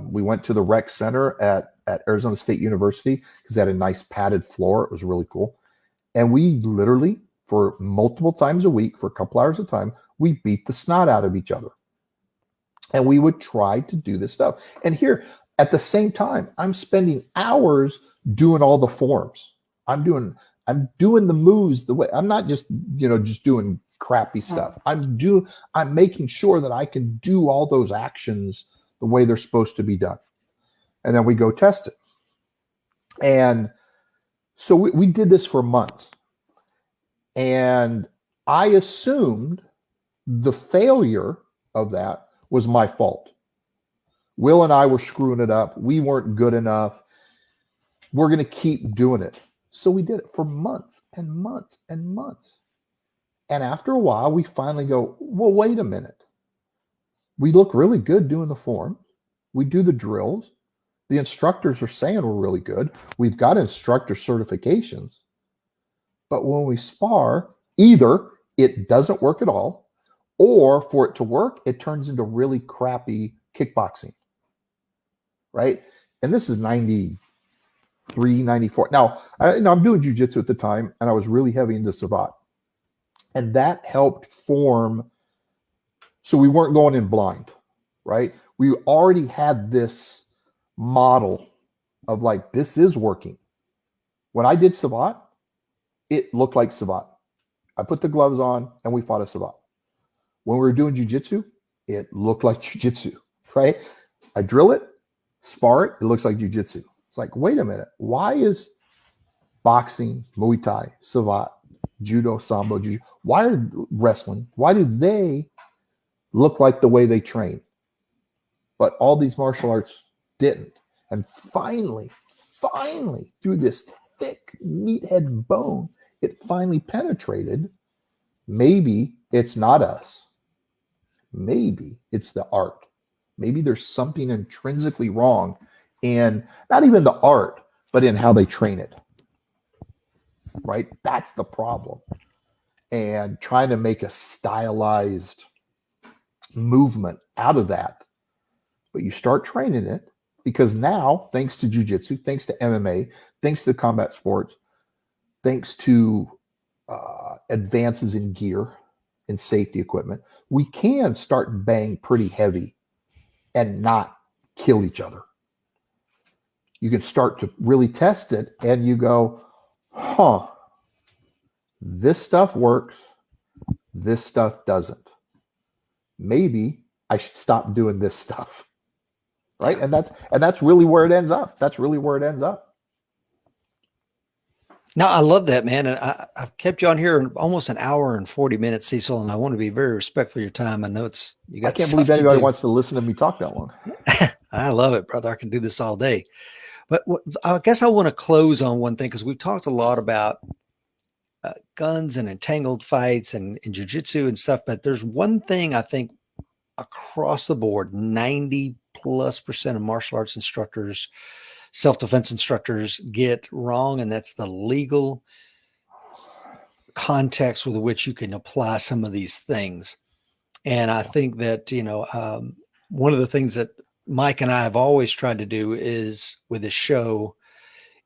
We went to the rec center at Arizona State University because they had a nice padded floor. It was really cool. And we literally, for multiple times a week, for a couple hours at a time, we beat the snot out of each other. And we would try to do this stuff. And here, at the same time, I'm spending hours doing all the forms. I'm doing the moves the way. I'm not just, you know, just doing crappy stuff. I'm making sure that I can do all those actions the way they're supposed to be done. And then we go test it. And so we did this for months. And I assumed the failure of that was my fault. Will and I were screwing it up. We weren't good enough. We're going to keep doing it. So we did it for months and months and months. And after a while, we finally go, well, wait a minute. We look really good doing the form. We do the drills. The instructors are saying we're really good. We've got instructor certifications. But when we spar, either it doesn't work at all, or for it to work, it turns into really crappy kickboxing, right? And this is 93, 94. Now, I'm doing jiu-jitsu at the time, and I was really heavy into Savate. And that helped form, so we weren't going in blind, right? We already had this model of like, this is working. When I did Savate, it looked like Savate. I put the gloves on and we fought a Savate. When we were doing jiu-jitsu, it looked like jiu-jitsu, right? I drill it, spar it, it looks like jiu-jitsu. It's like, wait a minute. Why is boxing, Muay Thai, Savate, judo, sambo, jiu-jitsu, why are wrestling, why do they look like the way they train? But all these martial arts didn't. And finally, through this thick meathead bone, it finally penetrated. Maybe it's not us. Maybe it's the art. Maybe there's something intrinsically wrong in not even the art, but in how they train it. Right? That's the problem. And trying to make a stylized movement out of that. But you start training it because now, thanks to jiu-jitsu, thanks to MMA, thanks to combat sports, thanks to advances in gear and safety equipment, we can start bang pretty heavy and not kill each other. You can start to really test it and you go, huh, this stuff works, this stuff doesn't. Maybe I should stop doing this stuff. Right? And that's really where it ends up. That's really where it ends up. No, I love that, man. And I've kept you on here almost an hour and 40 minutes, Cecil, and I want to be very respectful of your time. I know you got I can't believe anybody wants to listen to me talk that long. I love it, brother. I can do this all day. But I guess I want to close on one thing because we've talked a lot about guns and entangled fights and jiu-jitsu and stuff. But there's one thing I think across the board, 90+% of martial arts instructors, self-defense instructors get wrong, and that's the legal context with which you can apply some of these things. And I think that, one of the things that Mike and I have always tried to do is with this show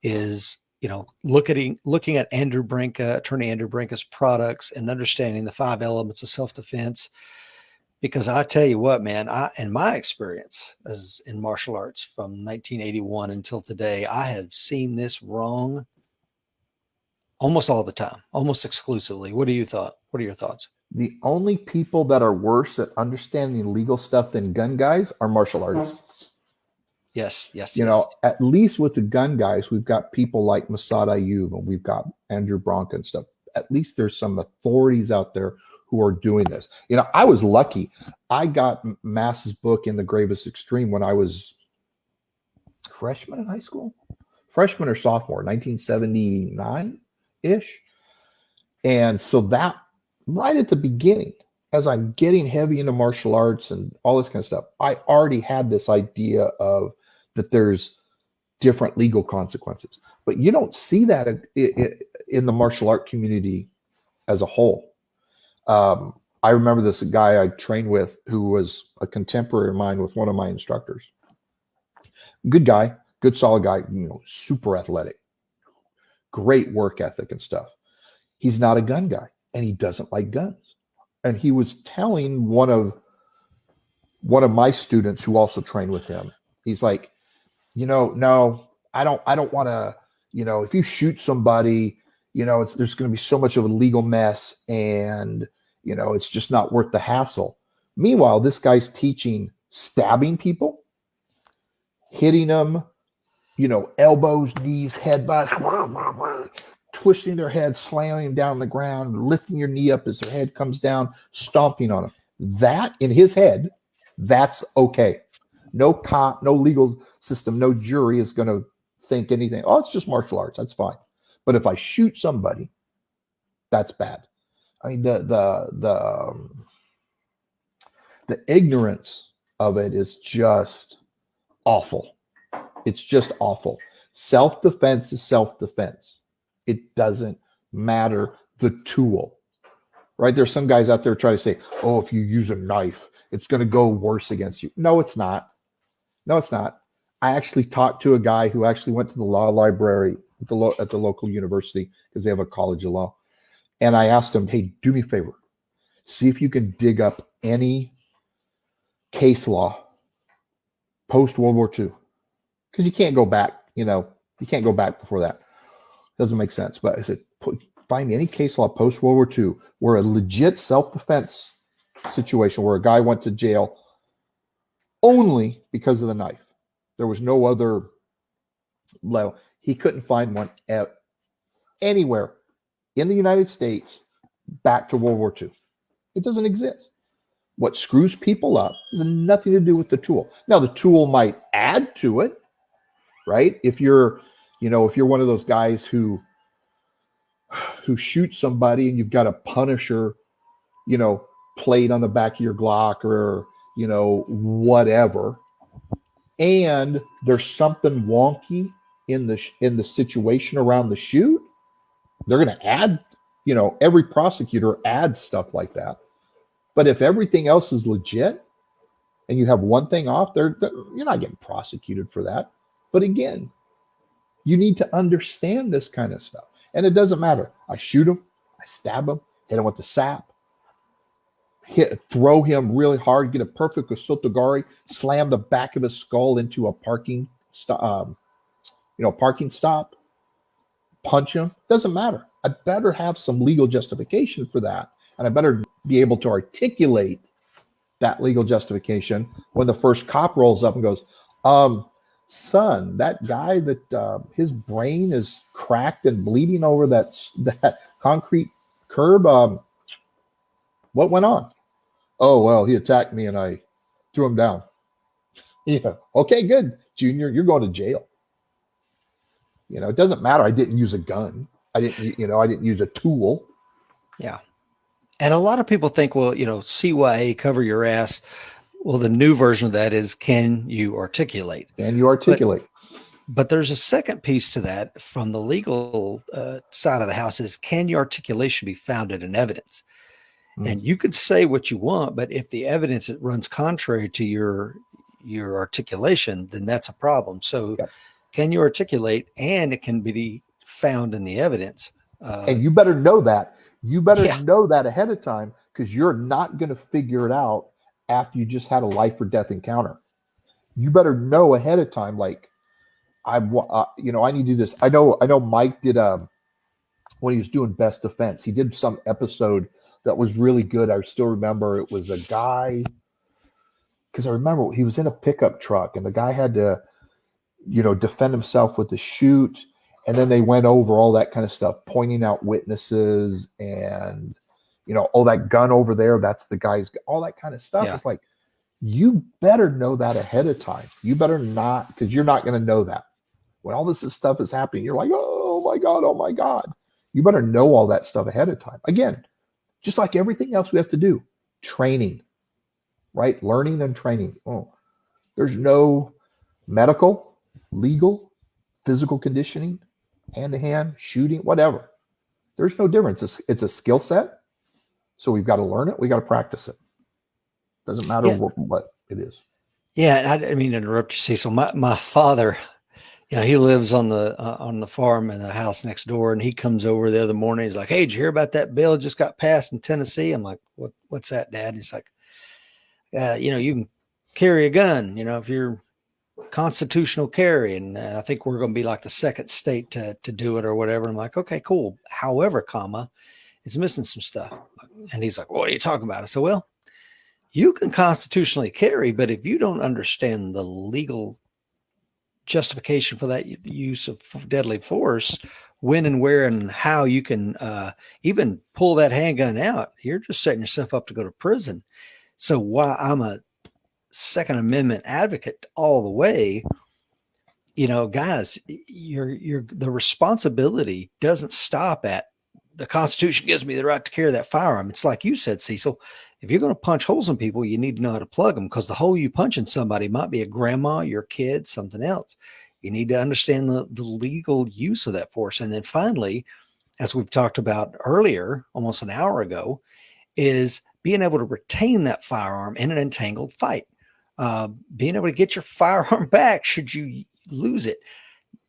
is, looking at Attorney Andrew Brinka's products and understanding the 5 elements of self-defense. Because I tell you what, man, in my experience as in martial arts from 1981 until today, I have seen this wrong almost all the time, almost exclusively. What are your thoughts? The only people that are worse at understanding legal stuff than gun guys are martial artists. Yes, yes, You know, yes. at least with the gun guys, we've got people like Masad Ayub and we've got Andrew Bronca and stuff. At least there's some authorities out there who are doing this. You know, I was lucky. I got Mass's book In the Gravest Extreme when I was freshman in high school, freshman or sophomore, 1979-ish. And so that right at the beginning, as I'm getting heavy into martial arts and all this kind of stuff, I already had this idea of that there's different legal consequences. But you don't see that in the martial art community as a whole. I remember this guy I trained with who was a contemporary of mine with one of my instructors. Good guy, good solid guy, you know, super athletic, great work ethic and stuff. He's not a gun guy and he doesn't like guns. And he was telling one of my students who also trained with him, he's like, you know, no, I don't want to, you know, if you shoot somebody, you know, there's going to be so much of a legal mess and, you know, it's just not worth the hassle. Meanwhile, this guy's teaching stabbing people, hitting them, you know, elbows, knees, headbutts, twisting their head, slamming them down on the ground, lifting your knee up as their head comes down, stomping on them. That in his head, that's okay. No cop, no legal system, no jury is going to think anything. Oh, it's just martial arts. That's fine. But if I shoot somebody, that's bad. I mean, the ignorance of it is just awful. It's just awful. Self-defense is self-defense. It doesn't matter the tool, right? There's some guys out there trying to say, oh, if you use a knife, it's going to go worse against you. No, it's not. No, it's not. I actually talked to a guy who actually went to the law library at the local university because they have a college of law. And I asked him, hey, do me a favor. See if you can dig up any case law post-World War II. Because you can't go back, you know, you can't go back before that. Doesn't make sense. But I said, find me any case law post-World War II where a legit self-defense situation where a guy went to jail only because of the knife. There was no other level. He couldn't find one anywhere in the United States back to World War II. It doesn't exist. What screws people up has nothing to do with the tool. Now, the tool might add to it, right? If you're, you know, if you're one of those guys who shoots somebody and you've got a Punisher, you know, plate on the back of your Glock or, you know, whatever, and there's something wonky in the situation around the shoot, they're going to add, you know, every prosecutor adds stuff like that. But if everything else is legit and you have one thing off there, you're not getting prosecuted for that. But again, you need to understand this kind of stuff. And it doesn't matter. I shoot him, I stab him, hit him with the sap, throw him really hard, get a perfect Osotogari, slam the back of his skull into a parking stop, punch him. Doesn't matter. I better have some legal justification for that. And I better be able to articulate that legal justification when the first cop rolls up and goes, son, that guy that his brain is cracked and bleeding over that concrete curb, what went on? Oh, well, he attacked me and I threw him down. Yeah. Okay, good. Junior, you're going to jail. You know, it doesn't matter. I didn't use a gun. I didn't use a tool. Yeah. And a lot of people think, well, you know, CYA, cover your ass. Well, the new version of that is, can you articulate? Can you articulate? But there's a second piece to that from the legal side of the house is, can your articulation be founded in evidence? And you could say what you want, but if the evidence runs contrary to your articulation, then that's a problem. So can you articulate, and it can be found in the evidence. And you better know that. You better know that ahead of time, because you're not going to figure it out after you just had a life or death encounter. You better know ahead of time, like, I need to do this. I know Mike did when he was doing Best Defense, he did some episode that was really good. I still remember it was a guy, because I remember he was in a pickup truck and the guy had to defend himself with the shoot. And then they went over all that kind of stuff, pointing out witnesses and, that gun over there, that's the guy's, all that kind of stuff. Yeah. It's like, you better know that ahead of time. You better not, because you're not going to know that. When all this stuff is happening, you're like, oh my God. You better know all that stuff ahead of time. Again, just like everything else we have to do, training, right? Learning and training. Oh, there's no medical, legal, physical conditioning, hand-to-hand, shooting, whatever. There's no difference. It's a skill set. So we've got to learn it. We got to practice it. Doesn't matter what it is. Yeah. And I didn't mean to interrupt you, Cecil. My father, he lives on the farm in the house next door, and he comes over the other morning. He's like, "Hey, did you hear about that bill just got passed in Tennessee?" I'm like, "What's that, Dad?" He's like, you can carry a gun, if you're constitutional carry. And I think we're going to be like the second state to do it or whatever. I'm like, okay, cool. However, it's missing some stuff. And he's like, "What are you talking about?" I said, "Well, you can constitutionally carry, but if you don't understand the legal justification for that use of deadly force, when and where and how you can even pull that handgun out, you're just setting yourself up to go to prison." So while I'm a Second Amendment advocate all the way, guys, the responsibility doesn't stop at the Constitution gives me the right to carry that firearm. It's like you said, Cecil, if you're going to punch holes in people, you need to know how to plug them, because the hole you punch in somebody might be a grandma, your kid, something else. You need to understand the legal use of that force. And then finally, as we've talked about earlier, almost an hour ago, is being able to retain that firearm in an entangled fight. Being able to get your firearm back should you lose it.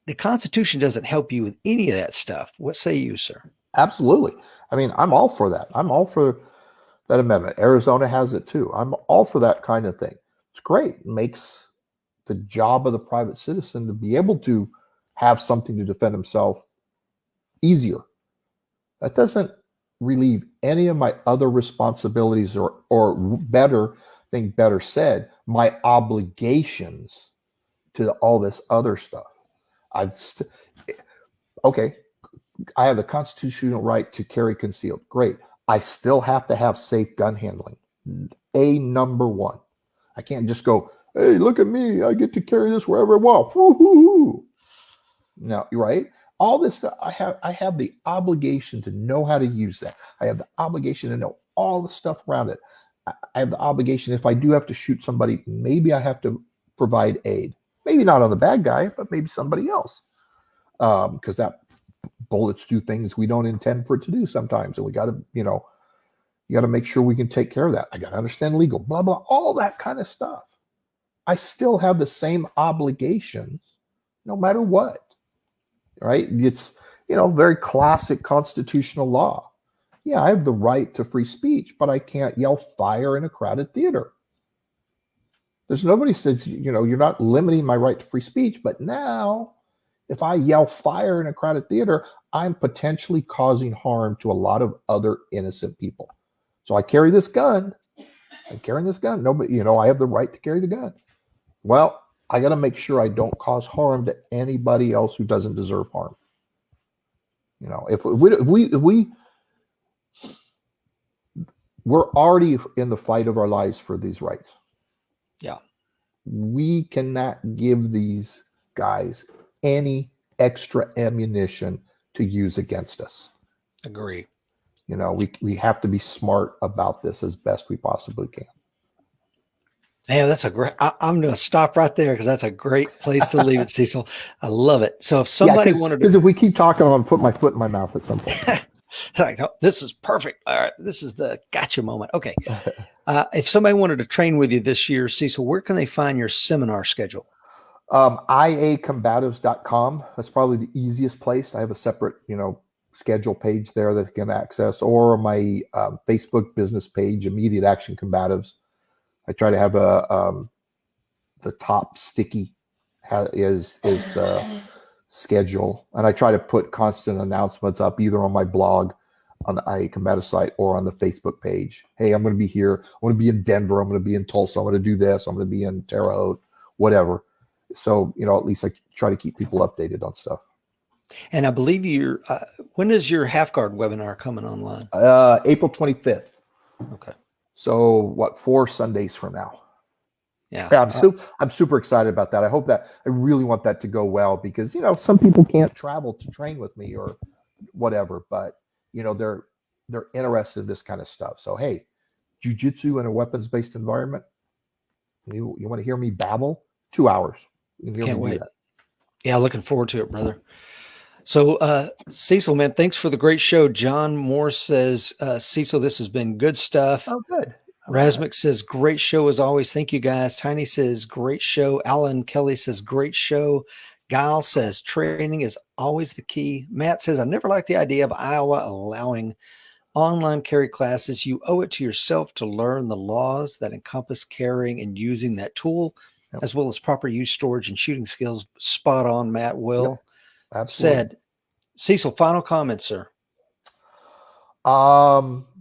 The Constitution doesn't help you with any of that stuff. What say you, sir? Absolutely. I mean, I'm all for that. I'm all for that amendment. Arizona has it too. I'm all for that kind of thing. It's great. It makes the job of the private citizen to be able to have something to defend himself easier. That doesn't relieve any of my other responsibilities or better said, my obligations to all this other stuff. Okay, I have the constitutional right to carry concealed. Great. I still have to have safe gun handling. Number one. I can't just go, "Hey, look at me. I get to carry this wherever I want." Woo-hoo-hoo. No, you're right. All this stuff, I have the obligation to know how to use that. I have the obligation to know all the stuff around it. I have the obligation, if I do have to shoot somebody, maybe I have to provide aid. Maybe not on the bad guy, but maybe somebody else. Because that bullets do things we don't intend for it to do sometimes. And we got to, you got to make sure we can take care of that. I got to understand legal, blah, blah, all that kind of stuff. I still have the same obligations no matter what, right? It's, very classic constitutional law. Yeah, I have the right to free speech, but I can't yell fire in a crowded theater. There's nobody says, you're not limiting my right to free speech, but now if I yell fire in a crowded theater, I'm potentially causing harm to a lot of other innocent people. So I carry this gun. I'm carrying this gun. Nobody, I have the right to carry the gun. Well, I got to make sure I don't cause harm to anybody else who doesn't deserve harm. If we're already in the fight of our lives for these rights. Yeah. We cannot give these guys any extra ammunition to use against us. Agree. We have to be smart about this as best we possibly can. Yeah, that's a great. I'm going to stop right there because that's a great place to leave it, Cecil. I love it. So if somebody wanted to, because if we keep talking, I'm going to put my foot in my mouth at some point. Like, oh, this is perfect. All right, this is the gotcha moment. Okay, if somebody wanted to train with you this year, Cecil, where can they find your seminar schedule? iacombatives.com. That's probably the easiest place. I have a separate, schedule page there that they can access, or my Facebook business page, Immediate Action Combatives. I try to have the top sticky is the schedule, and I try to put constant announcements up either on my blog, on the IA Combative site, or on the Facebook page. Hey, I'm going to be here. I'm going to be in Denver. I'm going to be in Tulsa. I'm going to do this. I'm going to be in Terre Haute, whatever. So, at least I try to keep people updated on stuff. And I believe when is your half guard webinar coming online? April 25th. Okay. So what, 4 Sundays from now? Yeah. I'm super excited about that. I really want that to go well because, you know, some people can't travel to train with me or whatever, but you know, they're interested in this kind of stuff. So, hey, jiu-jitsu in a weapons-based environment. You want to hear me babble? 2 hours. You can hear Can't me do wait. that. Yeah, looking forward to it, brother. So, Cecil, man, thanks for the great show. John Moore says, Cecil, this has been good stuff. Oh, good. Rasmic says, great show as always. Thank you, guys. Tiny says, great show. Alan Kelly says, great show. Guile says, training is always the key. Matt says, I never liked the idea of Iowa allowing online carry classes. You owe it to yourself to learn the laws that encompass carrying and using that tool, as well as proper use, storage, and shooting skills. Spot on, Matt Will. Absolutely. Said, Cecil, final comments, sir.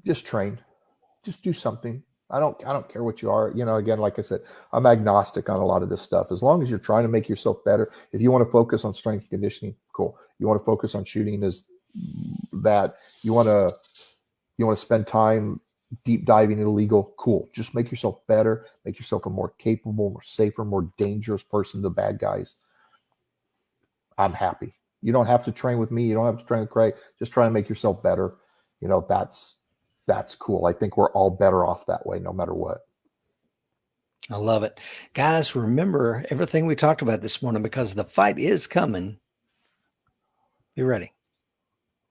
Just train. Just do something. I don't care what you are. You know, again, like I said, I'm agnostic on a lot of this stuff. As long as you're trying to make yourself better. If you want to focus on strength and conditioning, cool. You want to focus on shooting, is that you want to spend time deep diving into legal, cool. Just make yourself better, make yourself a more capable, more safer, more dangerous person to the bad guys. I'm happy. You don't have to train with me. You don't have to train with Craig. Just try to make yourself better. You know, that's cool. I think we're all better off that way, no matter what. I love it. Guys, remember everything we talked about this morning, because the fight is coming. Be ready.